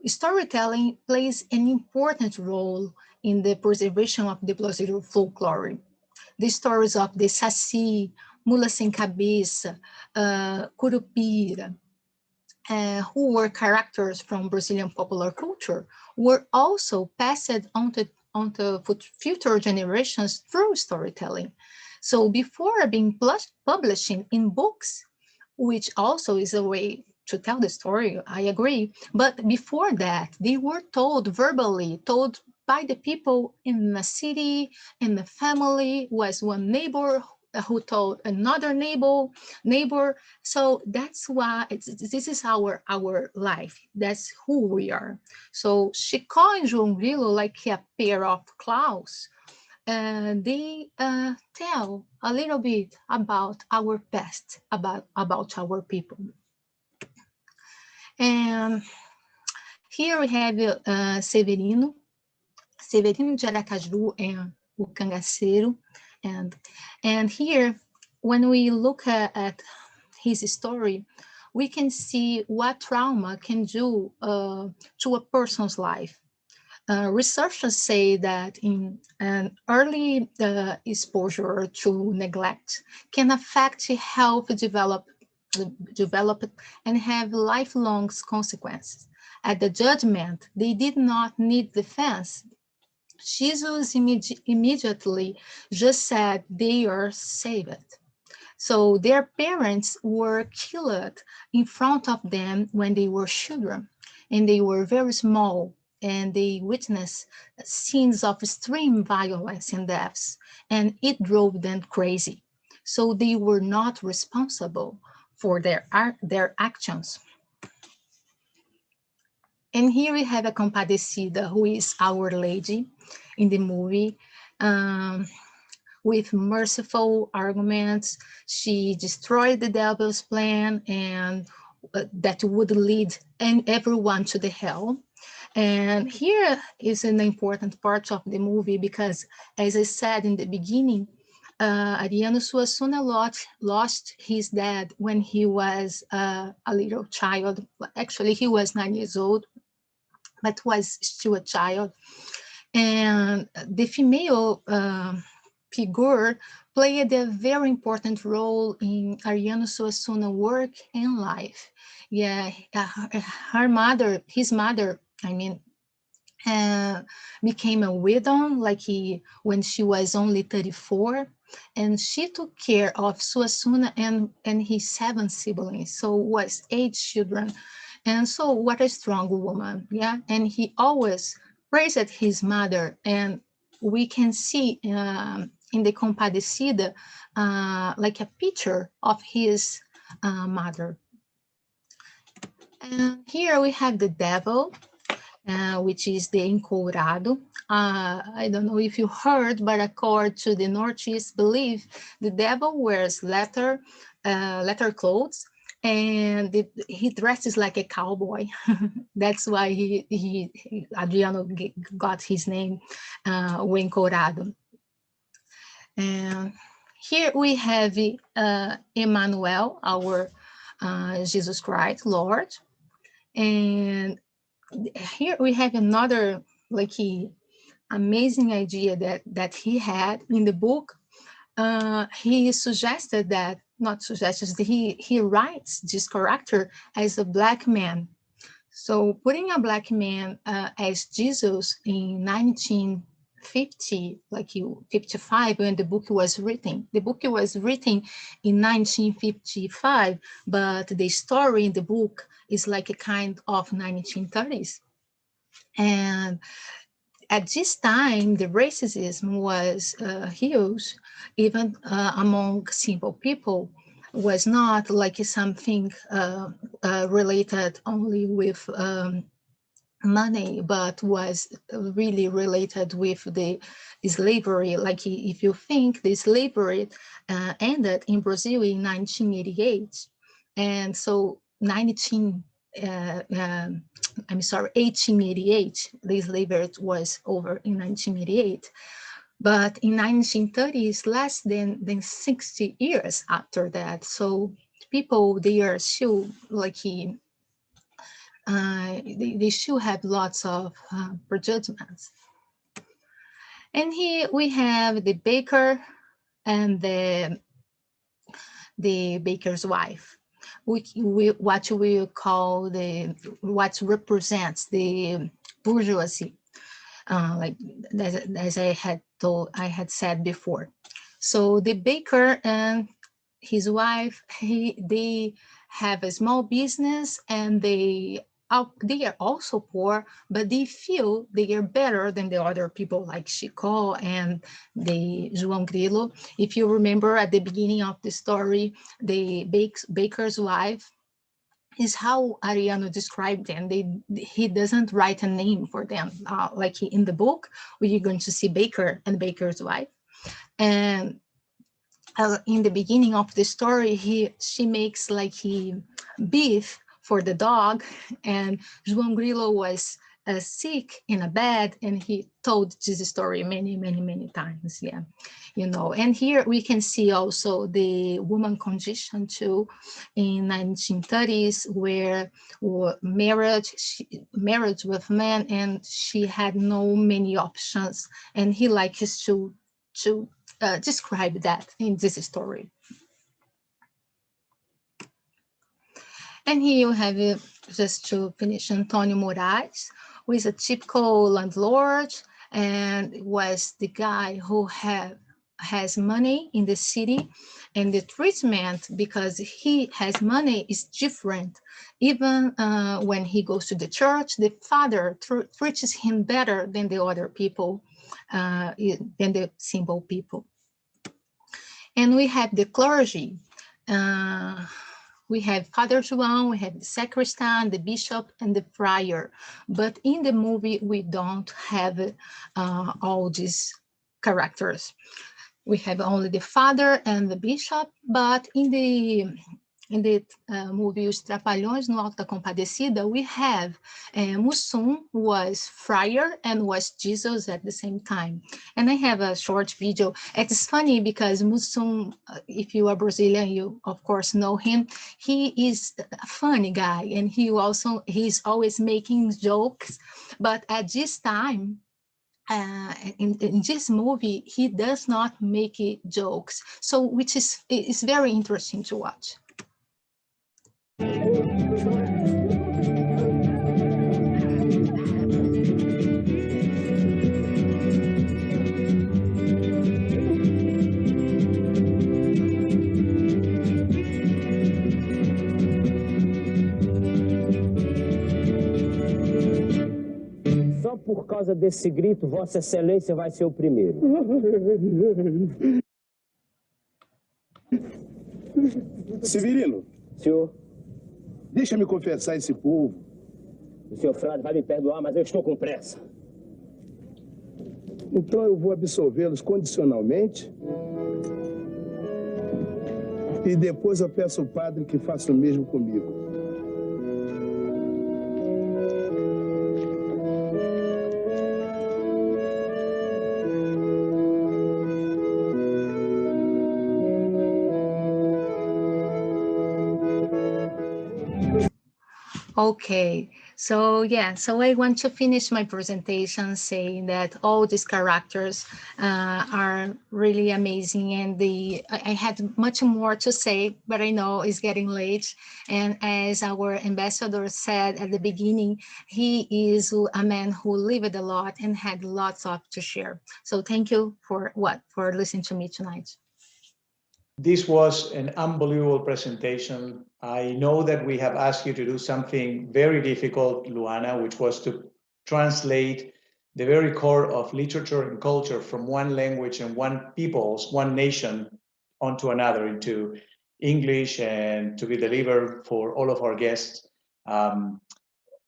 C: Storytelling plays an important role in the preservation of the Brazilian folklore. The stories of the Saci, Mula Sem Cabeça, Curupira, who were characters from Brazilian popular culture, were also passed on to future generations through storytelling. So before being published in books, which also is a way to tell the story, I agree. But before that, they were told verbally, told by the people in the city, in the family, was one neighbor who told another neighbor. So that's why this is our life. That's who we are. So Chicó and João Grilo, like a pair of clouds, they tell a little bit about our past, about our people. And here we have Severino de Aracaju and o Cangaceiro. And here, when we look at his story, we can see what trauma can do to a person's life. Researchers say that in an early exposure to neglect can affect health develop and have lifelong consequences. At the judgment, they did not need defense. Jesus immediately just said they are saved. So their parents were killed in front of them when they were children, and they were very small, and they witnessed scenes of extreme violence and deaths, and it drove them crazy. So they were not responsible for their actions. And here we have a Compadecida, who is Our Lady in the movie. With merciful arguments, she destroyed the devil's plan and that would lead everyone to the hell. And here is an important part of the movie because, as I said in the beginning, Ariano Suassuna lost his dad when he was a little child. Actually, he was 9 years old, but was still a child. And the female figure played a very important role in Ariano Suassuna's work and life. Yeah, his mother, became a widow when she was only 34, and she took care of Suassuna and his 7 siblings, so was 8 children. And so what a strong woman, yeah? And he always praised his mother, and we can see in the Compadecida like a picture of his mother. And here we have the devil, which is the encourado. I don't know if you heard, but according to the Northeast belief, the devil wears leather clothes, and he dresses like a cowboy. That's why Adriano got his name, o encourado. And here we have Emmanuel, our Jesus Christ, Lord. And here we have another like amazing idea that he had in the book. He suggested that, not suggested, he writes this character as a black man. So putting a black man as Jesus in 1950, like 55, when the book was written. The book was written in 1955, but the story in the book is like a kind of 1930s. And at this time, the racism was huge, even among simple people. Was not like something related only with money, but was really related with the slavery. Like if you think the slavery ended in Brazil in 1988, and so 1888, the slavery was over in 1988. But in 1930s, less than 60 years after that. So people, they are still like they still have lots of prejudgments. And here we have the baker and the baker's wife, what we call what represents the bourgeoisie, like as I had said before. So the baker and his wife, they have a small business, and they are also poor, but they feel they are better than the other people like Chico and the João Grilo. If you remember at the beginning of the story, the baker's wife is how Ariano described them. He doesn't write a name for them. Like in the book, where you're going to see Baker and Baker's wife. And in the beginning of the story, she makes like beef for the dog, and João Grilo was sick in a bed, and he told this story many times. Yeah, and here we can see also the woman condition too in 1930s, where marriage with men, and she had no many options, and he likes to describe that in this story. And here you have, just to finish, Antônio Moraes, who is a typical landlord and was the guy who has money in the city, and the treatment, because he has money, is different. Even when he goes to the church, the father treats him better than the other people, than the simple people. And we have the clergy. We have Father João, we have the sacristan, the bishop, and the friar. But in the movie, we don't have all these characters. We have only the father and the bishop, but in the movie Os Trapalhões no Alto da Compadecida, we have Mussum was friar and was Jesus at the same time. And I have a short video. It's funny because Mussum, if you are Brazilian, you of course know him. He is a funny guy, and he's always making jokes. But at this time, in this movie, he does not make jokes. So which is very interesting to watch.
E: Só por causa desse grito, Vossa Excelência vai ser o primeiro.
F: Severino.
E: Senhor?
F: Deixa-me confessar esse povo.
E: O senhor Frade vai me perdoar, mas eu estou com pressa.
F: Então eu vou absolvê-los condicionalmente. E depois eu peço ao padre que faça o mesmo comigo.
C: Okay, so yeah, so I want to finish my presentation saying that all these characters are really amazing, and I had much more to say, but I know it's getting late. And as our ambassador said at the beginning, he is a man who lived a lot and had lots of to share. So thank you for listening to me tonight.
A: This was an unbelievable presentation. I know that we have asked you to do something very difficult, Luana, which was to translate the very core of literature and culture from one language and one nation onto another into English, and to be delivered for all of our guests in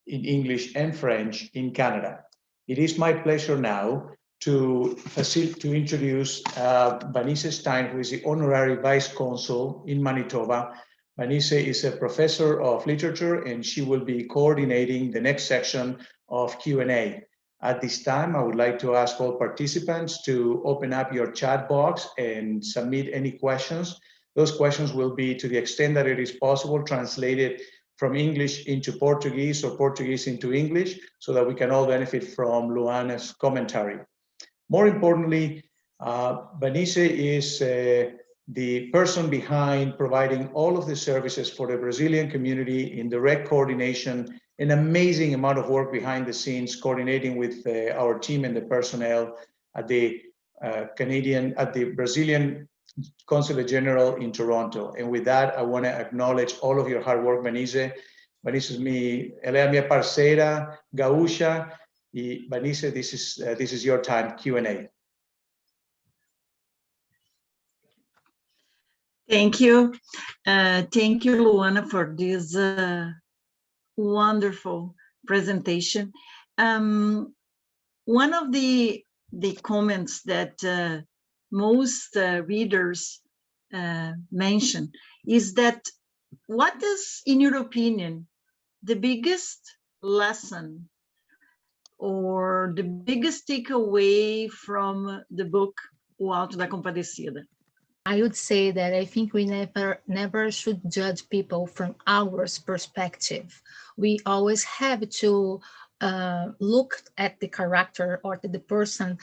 A: English and French in Canada. It is my pleasure now to introduce Vanice Stein, who is the Honorary Vice Consul in Manitoba. Vanice is a professor of literature, and she will be coordinating the next section of Q&A. At this time, I would like to ask all participants to open up your chat box and submit any questions. Those questions will be, to the extent that it is possible, translated from English into Portuguese or Portuguese into English, so that we can all benefit from Luana's commentary. More importantly, Vanice is the person behind providing all of the services for the Brazilian community in direct coordination, an amazing amount of work behind the scenes, coordinating with our team and the personnel at the Brazilian Consulate General in Toronto. And with that, I want to acknowledge all of your hard work, Vanice. Vanice is ela é a minha parceira gaúcha. Y Vanice, this is your time, Q&A.
G: Thank you. Thank you, Luana, for this wonderful presentation. One of the comments that most readers mention is that, what is, in your opinion, the biggest lesson or the biggest takeaway from the book O Alto da Compadecida?
C: I would say that I think we never should judge people from our perspective. We always have to look at the character or the person,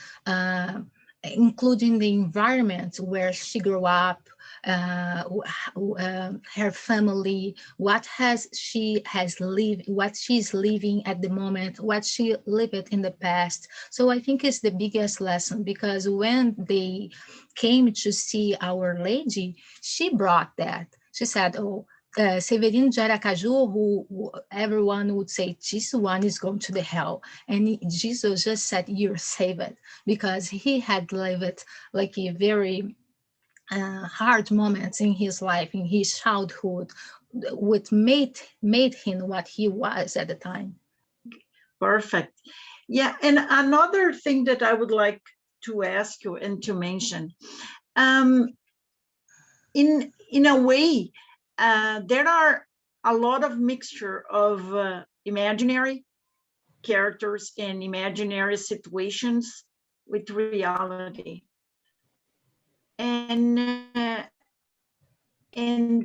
C: including the environment where she grew up, her family, what she's living at the moment, what she lived in the past. So I think it's the biggest lesson, because when they came to see Our Lady, she brought that. She said, oh, Severino de Aracaju, who everyone would say, this one is going to the hell. And Jesus just said, you're saved, because he had lived like a very hard moments in his life, in his childhood, which made him what he was at the time.
G: Perfect. Yeah, and another thing that I would like to ask you and to mention, in a way, there are a lot of mixture of imaginary characters and imaginary situations with reality. And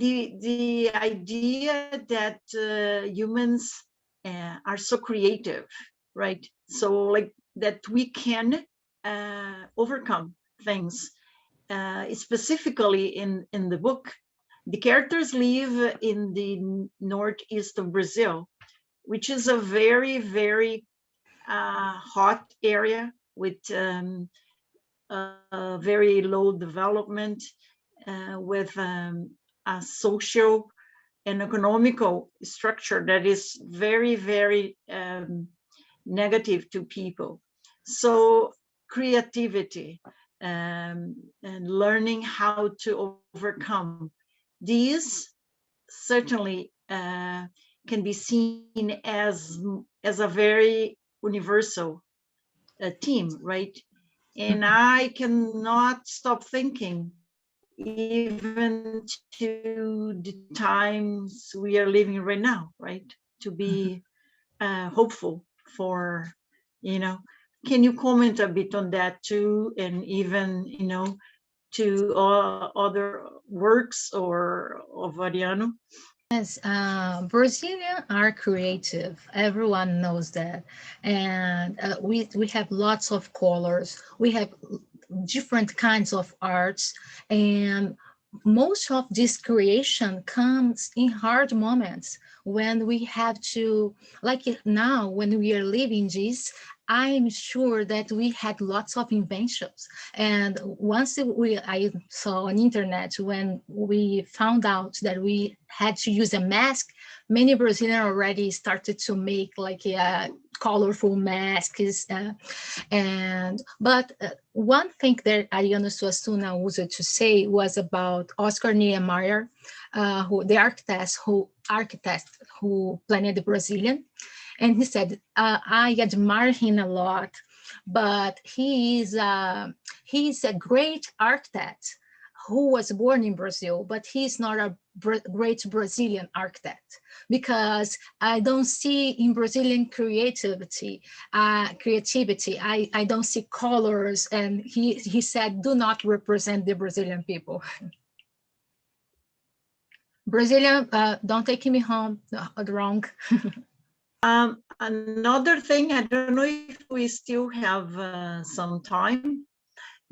G: the idea that humans are so creative, right? So like that we can overcome things. Specifically in the book, the characters live in the northeast of Brazil, which is a very, very hot area with very low development, with a social and economical structure that is very, very negative to people. So creativity and learning how to overcome these certainly can be seen as a very universal theme, right? And I cannot stop thinking, even to the times we are living right now, right? To be hopeful for, can you comment a bit on that too? And even, to other works of Ariano?
C: Yes, Brazilians are creative. Everyone knows that, and we have lots of colors. We have different kinds of arts, and most of this creation comes in hard moments when we have to, like now, when we are living this. I'm sure that we had lots of inventions. And once I saw on internet when we found out that we had to use a mask, many Brazilians already started to make like a colorful masks. But one thing that Ariano Suassuna used to say was about Oscar Niemeyer, the architect who planned the Brazilian. And he said, I admire him a lot, but he is a great architect who was born in Brazil, but he's not a great Brazilian architect, because I don't see in Brazilian creativity, I don't see colors. And he said, do not represent the Brazilian people. Brazilian, don't take me home, wrong.
G: Another thing, I don't know if we still have some time,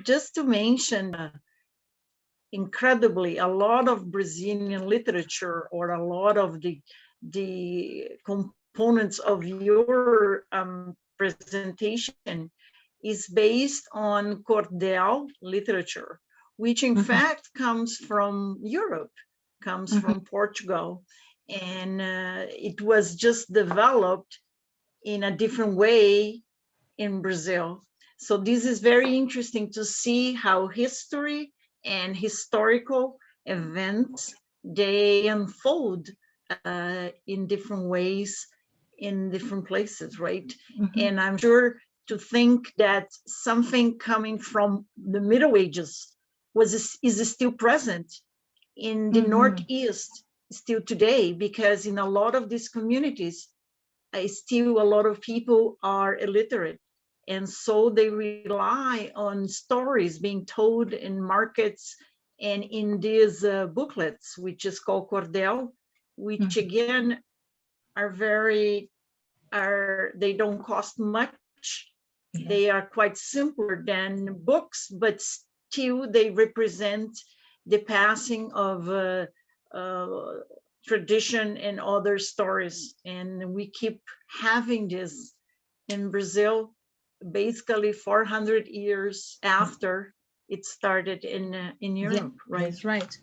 G: just to mention incredibly a lot of Brazilian literature, or a lot of the components of your presentation is based on cordel literature, which in fact comes from Europe, comes from Portugal. And it was just developed in a different way in Brazil. So this is very interesting to see how history and historical events, they unfold in different ways in different places, right? And I'm sure to think that something coming from the Middle Ages is still present in the Northeast still today, because in a lot of these communities, still a lot of people are illiterate. And so they rely on stories being told in markets and in these booklets, which is called cordel, which again they don't cost much. Yeah. They are quite simpler than books, but still they represent the passing of tradition and other stories. And we keep having this in Brazil, basically 400 years after it started in Europe,
C: Yeah,
G: right?
C: that's right.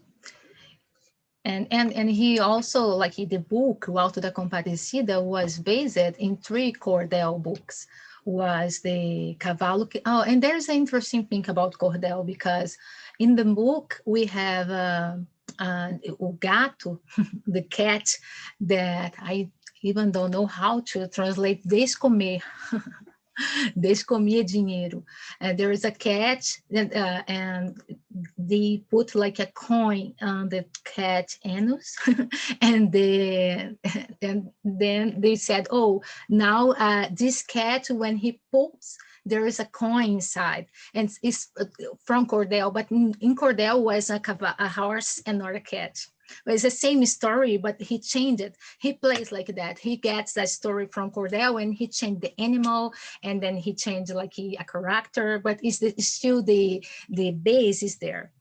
C: And he also, like the book O Alto da Compadecida was based in 3 cordel books. Was the Cavalo. Oh, and there's an interesting thing about cordel, because in the book we have o gato, the cat, that I even don't know how to translate descomer. Descomia dinheiro. There is a cat, and they put like a coin on the cat anus, and then they said, oh, now this cat, when he poops, there is a coin inside, and it's from cordel, but in cordel was a horse and not a cat. But it's the same story, but he changed it. He plays like that. He gets that story from cordel, and he changed the animal, and then he changed like a character, but it's still the base is there.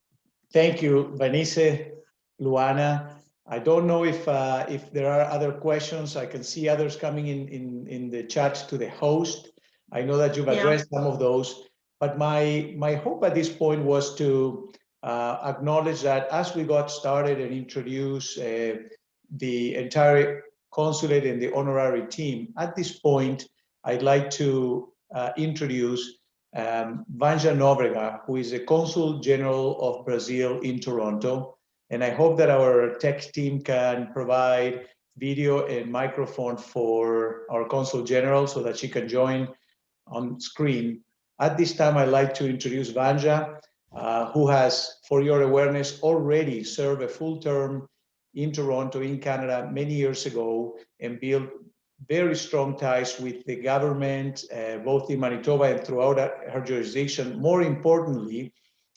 A: Thank you, Vanice, Luana. I don't know if there are other questions. I can see others coming in the chat to the host. I know that you've addressed some of those, but my hope at this point was to acknowledge that as we got started and introduce the entire consulate and the honorary team, at this point, I'd like to introduce Wanja Nobrega, who is the Consul General of Brazil in Toronto. And I hope that our tech team can provide video and microphone for our Consul General so that she can join on screen. At this time, I'd like to introduce Wanja, who has, for your awareness, already served a full term in Toronto, in Canada, many years ago, and built very strong ties with the government, both in Manitoba and throughout her jurisdiction. More importantly,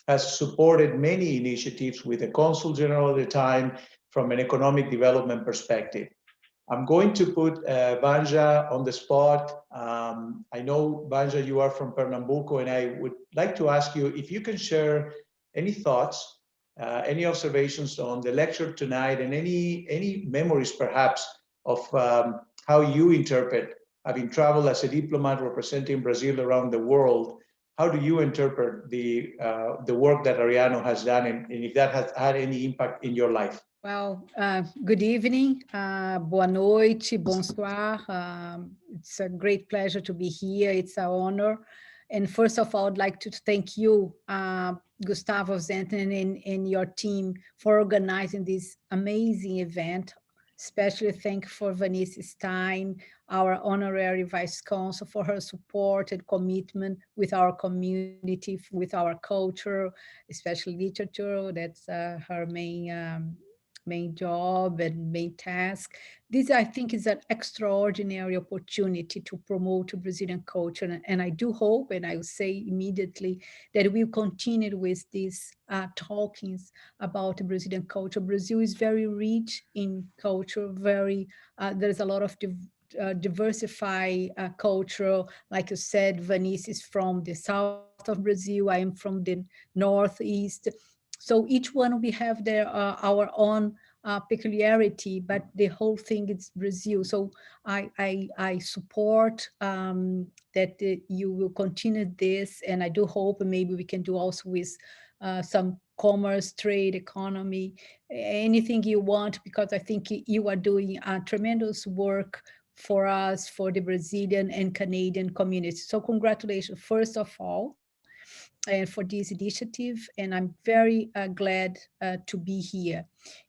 A: has supported many initiatives with the Consul General at the time from an economic development perspective. I'm going to put Wanja on the spot. I know, Wanja, you are from Pernambuco, and I would like to ask you if you can share any thoughts, any observations on the lecture tonight, and any memories perhaps of how you interpret, having traveled as a diplomat representing Brazil around the world. How do you interpret the work that Ariano has done, and if that has had any impact in your life?
H: Well, good evening, boa noite, bonsoir. It's a great pleasure to be here. It's an honor. And first of all, I'd like to thank you, Gustavo Zentner, and your team for organizing this amazing event. Especially thank for Vanessa Stein, our honorary vice consul, for her support and commitment with our community, with our culture, especially literature. That's her main job and main task. This, I think, is an extraordinary opportunity to promote Brazilian culture. And I do hope, and I will say immediately, that we'll continue with these talkings about Brazilian culture. Brazil is very rich in culture, there's a lot of diversify culture. Like you said, Vanessa is from the south of Brazil. I am from the northeast. So each one we have our own peculiarity, but the whole thing is Brazil. So I support that you will continue this, and I do hope maybe we can do also with some commerce, trade, economy, anything you want, because I think you are doing tremendous work for us, for the Brazilian and Canadian community. So congratulations, first of all, and for this initiative, and I'm very glad to be here.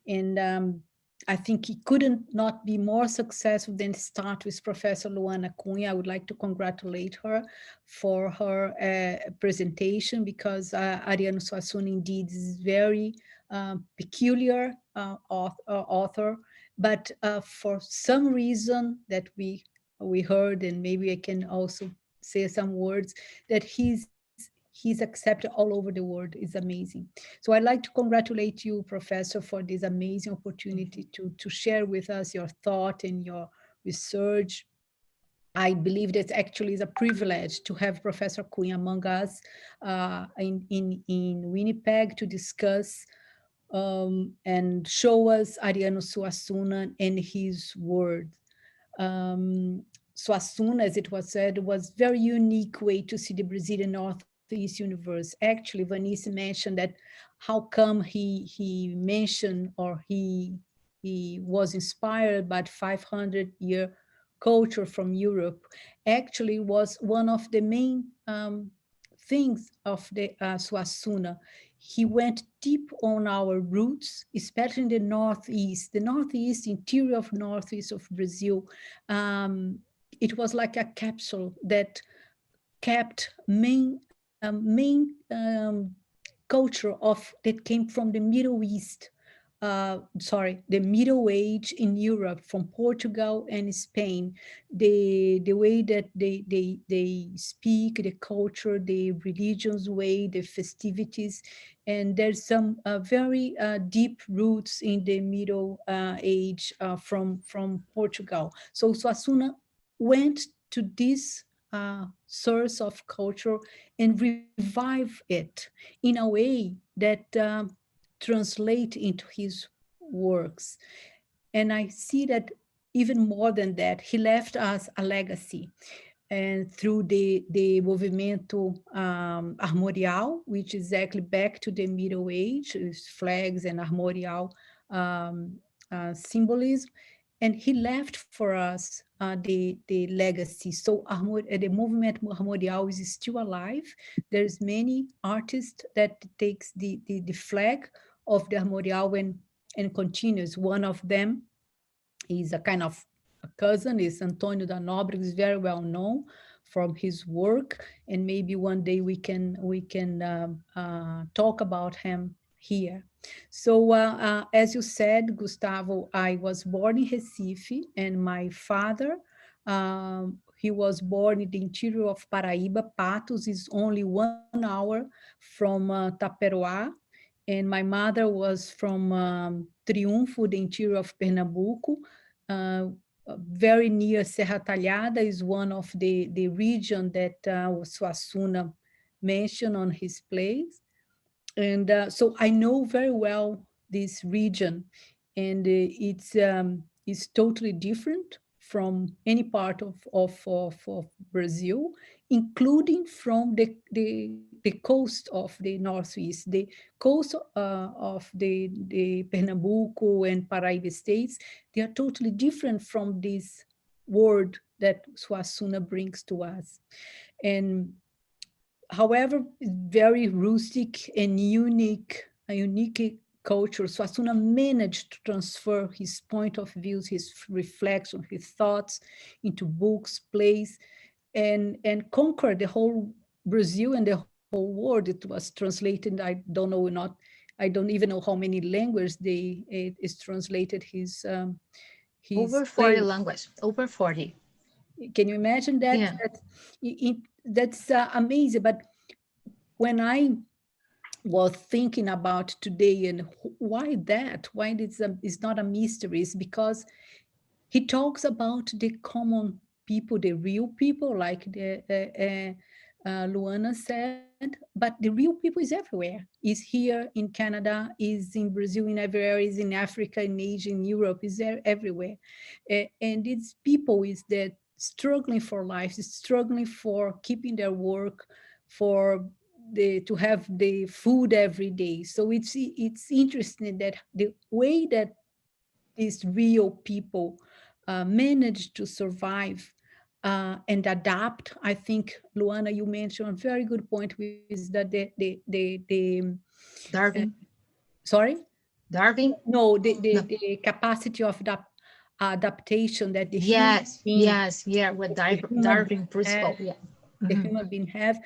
H: And I think it couldn't not be more successful than start with Professor Luana Cunha. I would like to congratulate her for her presentation, because Ariano Suassuna indeed is very peculiar author, but for some reason that we heard, and maybe I can also say some words, that he's accepted all over the world. Is amazing. So I'd like to congratulate you, Professor, for this amazing opportunity to share with us your thought and your research. I believe that actually is a privilege to have Professor Cunha among us in Winnipeg to discuss and show us Ariano Suassuna and his words. Suassuna, as it was said, was very unique way to see the Brazilian Northeast universe. Actually, Vanessa mentioned that how come he mentioned, or he was inspired by 500-year culture from Europe. Actually was one of the main things of the Suassuna. He went deep on our roots, especially in the Northeast, interior of Northeast of Brazil. It was like a capsule that kept main culture that came from the Middle East, the Middle Age in Europe, from Portugal and Spain. The way that they speak, the culture, the religions way, the festivities, and there's some very deep roots in the Middle Age from Portugal. So Suassuna went to this source of culture and revive it in a way that translate into his works. And I see that even more than that, he left us a legacy. And through the Movimento Armorial, which is exactly back to the Middle Age, flags and armorial symbolism. And he left for us the legacy. So the movement Armorial is still alive. There's many artists that takes the flag of the Armorial and continues. One of them is a kind of a cousin, is Antônio da Nobrega, is very well known from his work, and maybe one day we can talk about him here. So as you said, Gustavo, I was born in Recife, and my father, he was born in the interior of Paraíba. Patos is only 1 hour from Taperoá, and my mother was from Triunfo, the interior of Pernambuco, very near Serra Talhada, is one of the region that Suassuna mentioned on his plays. And so I know very well this region, and it's totally different from any part of Brazil, including from the coast of the Northeast, the coast of the Pernambuco and Paraíba states. They are totally different from this world that Suassuna brings to us. And however, very rustic and unique, a unique culture. Suassuna managed to transfer his point of views, his reflection, his thoughts into books, plays, and conquer the whole Brazil and the whole world. It was translated, I don't even know how many languages it is translated his
C: over 40
H: plays.
C: languages, over 40.
H: Can you imagine that?
C: Yeah.
H: That's amazing. But when I was thinking about today and why it's not a mystery, is because he talks about the common people, the real people, like Luana said, but the real people is everywhere. Is here in Canada, is in Brazil, in everywhere, is in Africa, in Asia, in Europe, is there everywhere. And it's people is that struggling for life, is struggling for keeping their work, for to have the food every day. So it's interesting that the way that these real people manage to survive and adapt. I think, Luana, you mentioned a very good point, is that the
C: Darwin.
H: Sorry?
C: Darwin?
H: No, the capacity of adaptation that the
C: Yes,
H: human being,
C: yes, yeah, with Darwin principle, yeah.
H: the human being have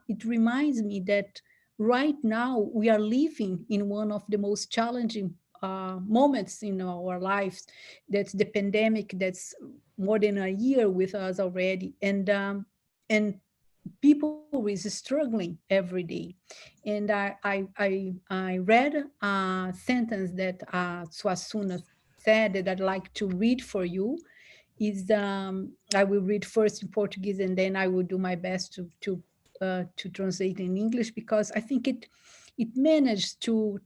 H: it reminds me that right now we are living in one of the most challenging moments in our lives. That's the pandemic, that's more than a year with us already, and people is struggling every day. And I read a sentence that Suassuna said that I'd like to read for you. Is I will read first in Portuguese and then I will do my best to translate in English, because I think it managed to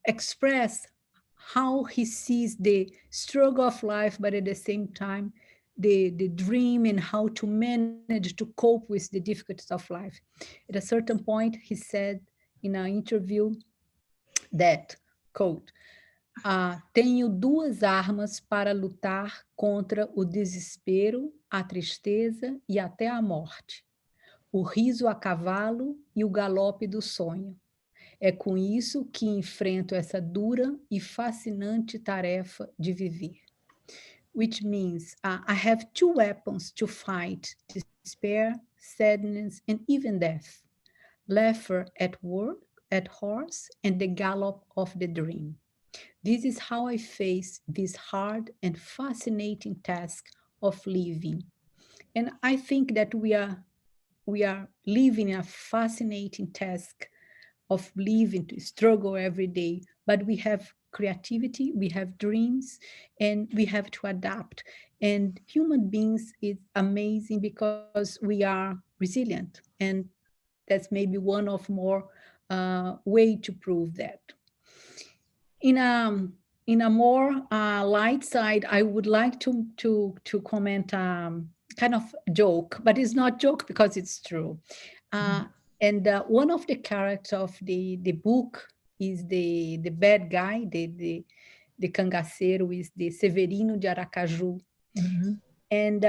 H: express how he sees the struggle of life, but at the same time the dream, and how to manage to cope with the difficulties of life. At a certain point, he said in an interview that, quote, tenho duas armas para lutar contra o desespero, a tristeza e até a morte: o riso a cavalo e o galope do sonho. É com isso que enfrento essa dura e fascinante tarefa de viver. Which means I have two weapons to fight despair, sadness, and even death: laughter at work, at horse, and the gallop of the dream. This is how I face this hard and fascinating task of living. And I think that we are living a fascinating task of living, to struggle every day, but we have creativity, we have dreams, and we have to adapt. And human beings is amazing because we are resilient, and that's maybe one of more way to prove that. In a more light side, I would like to comment kind of joke, but it's not joke because it's true. And one of the characters of the book is the bad guy, the cangaceiro, is the Severino de Aracaju.
C: Mm-hmm.
H: And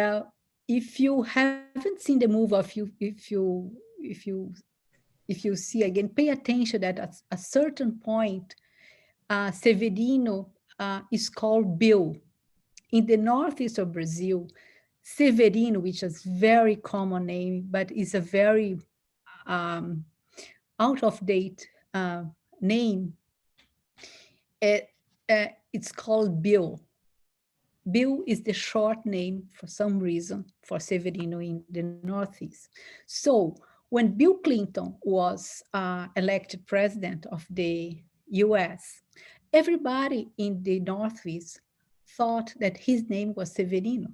H: if you haven't seen the movie, if you see again, pay attention that at a certain point, Severino is called Bill. In the northeast of Brazil, Severino, which is a very common name, but is a very out of date name, it's called Bill. Bill is the short name for some reason for Severino in the northeast. So when Bill Clinton was elected president of the US, everybody in the Northeast thought that his name was Severino.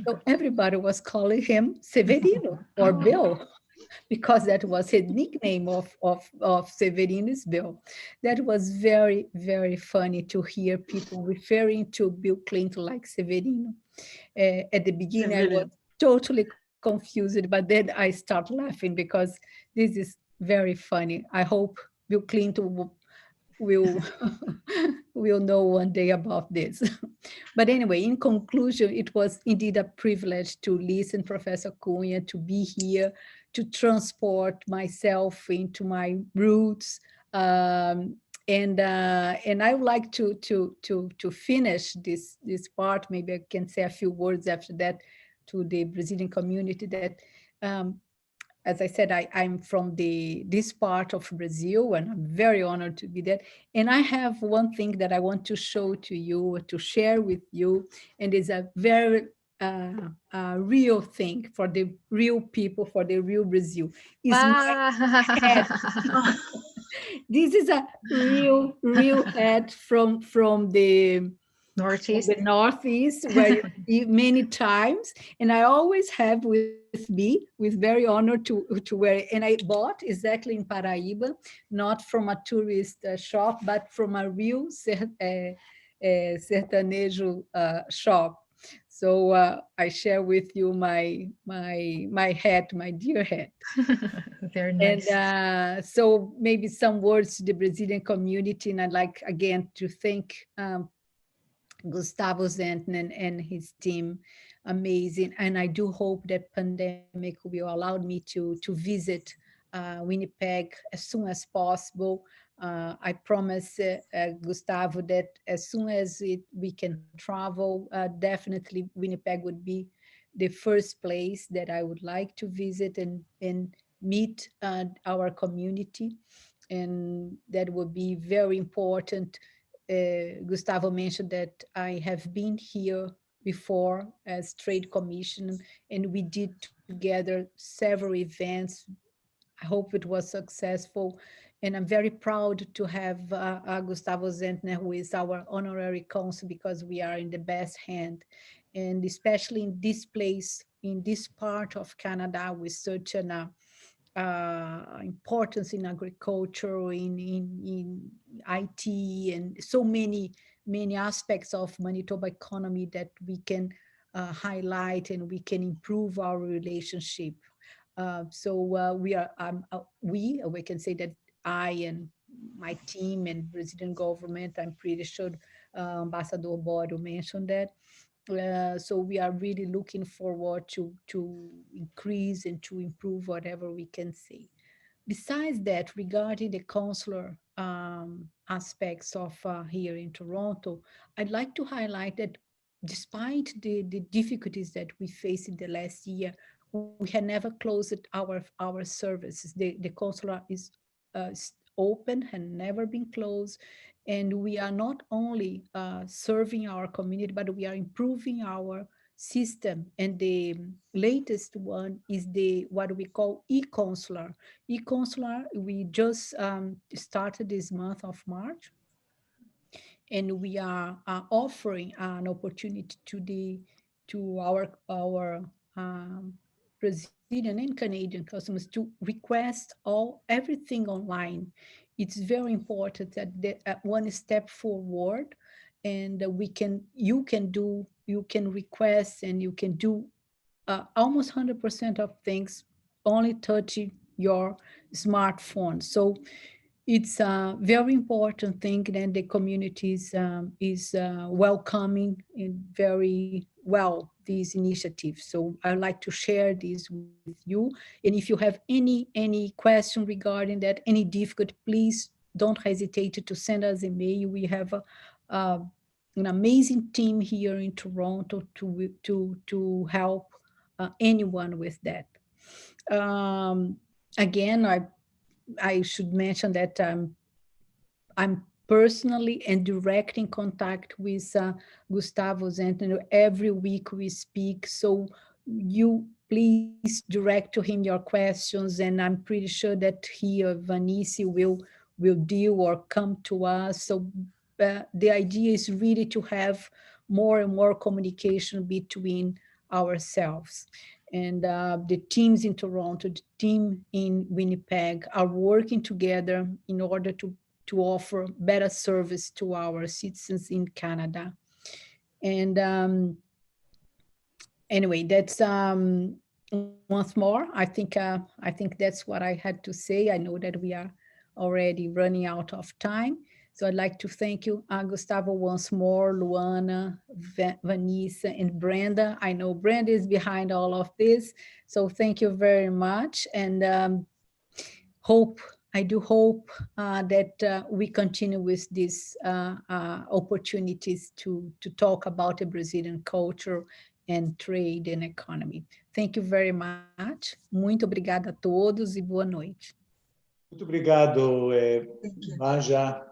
H: So everybody was calling him Severino or Bill, because that was his nickname of Severino's Bill. That was very, very funny to hear people referring to Bill Clinton like Severino. At the beginning, I was totally confused, but then I start laughing because this is very funny. I hope Bill Clinton will will know one day about this. But anyway, in conclusion, it was indeed a privilege to listen Professor Cunha, to be here, to transport myself into my roots. And I would like to finish this part. Maybe I can say a few words after that to the Brazilian community that, as I said, I'm from this part of Brazil, and I'm very honored to be there. And I have one thing that I want to show to you, to share with you, and it's a very real thing for the real people, for the real Brazil. Is my hat. This is a real hat from the Northeast, where many times, and I always have with me, with very honored to wear it. And I bought exactly in Paraíba, not from a tourist shop, but from a real sertanejo shop. So I share with you my hat, my dear hat.
C: Very nice.
H: And so maybe some words to the Brazilian community, and I'd like again to thank Gustavo Zentner and his team. Amazing. And I do hope that pandemic will allow me to visit Winnipeg as soon as possible. I promise Gustavo that as soon as we can travel, definitely Winnipeg would be the first place that I would like to visit and meet our community. And that would be very important. Gustavo mentioned that I have been here before as trade commission, and we did together several events. I hope it was successful, and I'm very proud to have Gustavo Zentner, who is our honorary consul, because we are in the best hand, and especially in this place, in this part of Canada, with such an importance in agriculture, in IT, and so many aspects of Manitoba economy that we can highlight, and we can improve our relationship. So we can say that I and my team and Brazilian government, I'm pretty sure Ambassador Borio mentioned that. So we are really looking forward to increase and to improve whatever we can say. Besides that, regarding the consular aspects of here in Toronto, I'd like to highlight that despite the difficulties that we faced in the last year, we had never closed our services. The consular is open and never been closed. And we are not only serving our community, but we are improving our system. And the latest one is what we call e-consular. E-consular, we just started this month of March. And we are offering an opportunity to our Brazilian and Canadian customers to request everything online. It's very important that one step forward, and you can request, and you can do almost 100% of things only touching your smartphone. So it's a very important thing that the community is welcoming and very well these initiatives. So I'd like to share this with you. And if you have any question regarding that, any difficulty, please don't hesitate to send us an email. We have an amazing team here in Toronto to help anyone with that. Again, I should mention that I'm personally and direct in contact with Gustavo Zentner. Every week we speak. So please direct to him your questions, and I'm pretty sure that he or Vanice will deal or come to us. So the idea is really to have more and more communication between ourselves. And the teams in Toronto, the team in Winnipeg are working together in order to offer better service to our citizens in Canada. And anyway, that's once more, I think that's what I had to say. I know that we are already running out of time. So I'd like to thank you, Gustavo, once more, Luana, Vanessa, and Brenda. I know Brenda is behind all of this. So thank you very much. And I do hope that we continue with these opportunities to talk about the Brazilian culture and trade and economy. Thank you very much. Muito obrigada a todos e boa noite.
A: Muito obrigado, Wanja.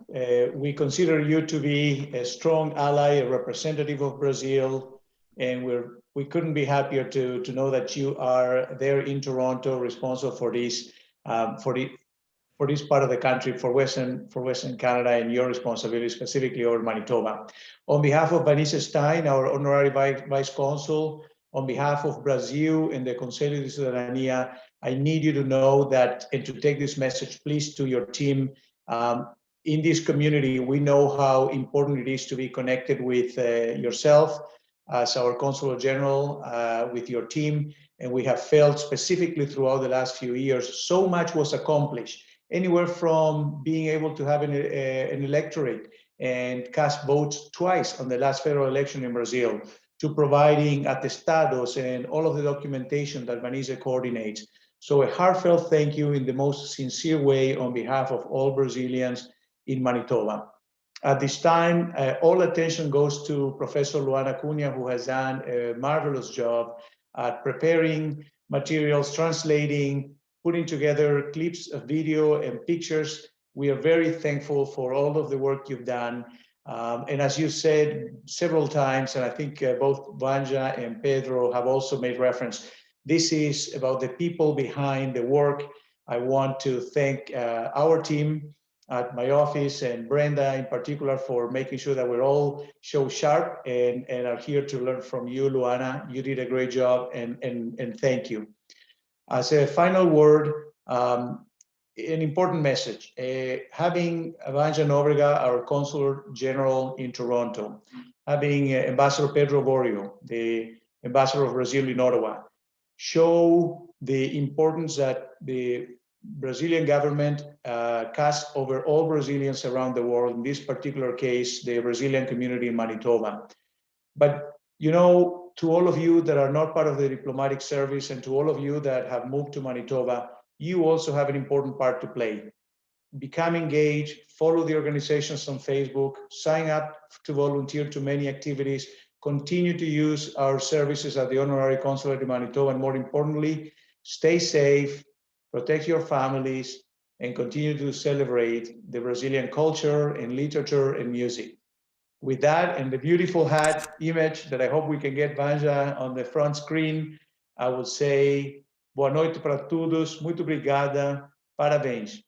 A: We consider you to be a strong ally, a representative of Brazil, and we couldn't be happier to know that you are there in Toronto, responsible for this part of the country, for Western Canada, and your responsibility specifically over Manitoba. On behalf of Vanessa Stein, our Honorary Vice Consul, on behalf of Brazil and the Conselho de Cidadania, I need you to know that, and to take this message, please, to your team. In this community, we know how important it is to be connected with yourself as our Consul General, with your team, and we have felt specifically throughout the last few years, so much was accomplished. Anywhere from being able to have an electorate and cast votes twice on the last federal election in Brazil, to providing attestados and all of the documentation that Vanessa coordinates. So a heartfelt thank you in the most sincere way on behalf of all Brazilians in Manitoba. At this time, all attention goes to Professor Luana Cunha, who has done a marvelous job at preparing materials, translating, putting together clips of video and pictures. We are very thankful for all of the work you've done. And as you said several times, and I think both Wanja and Pedro have also made reference, this is about the people behind the work. I want to thank our team at my office, and Brenda in particular, for making sure that we're all show sharp and are here to learn from you, Luana. You did a great job, and thank you. As a final word, an important message. Having Wanja Nobrega, our Consul General in Toronto, having Ambassador Pedro Borio, the Ambassador of Brazil in Ottawa, show the importance that the Brazilian government casts over all Brazilians around the world, in this particular case, the Brazilian community in Manitoba. But, you know, to all of you that are not part of the diplomatic service, and to all of you that have moved to Manitoba, you also have an important part to play. Become engaged, follow the organizations on Facebook, sign up to volunteer to many activities, continue to use our services at the Honorary Consulate in Manitoba, and more importantly, stay safe, protect your families, and continue to celebrate the Brazilian culture and literature and music. With that, and the beautiful hat image that I hope we can get Wanja on the front screen, I would say, boa noite para todos, muito obrigada, parabéns.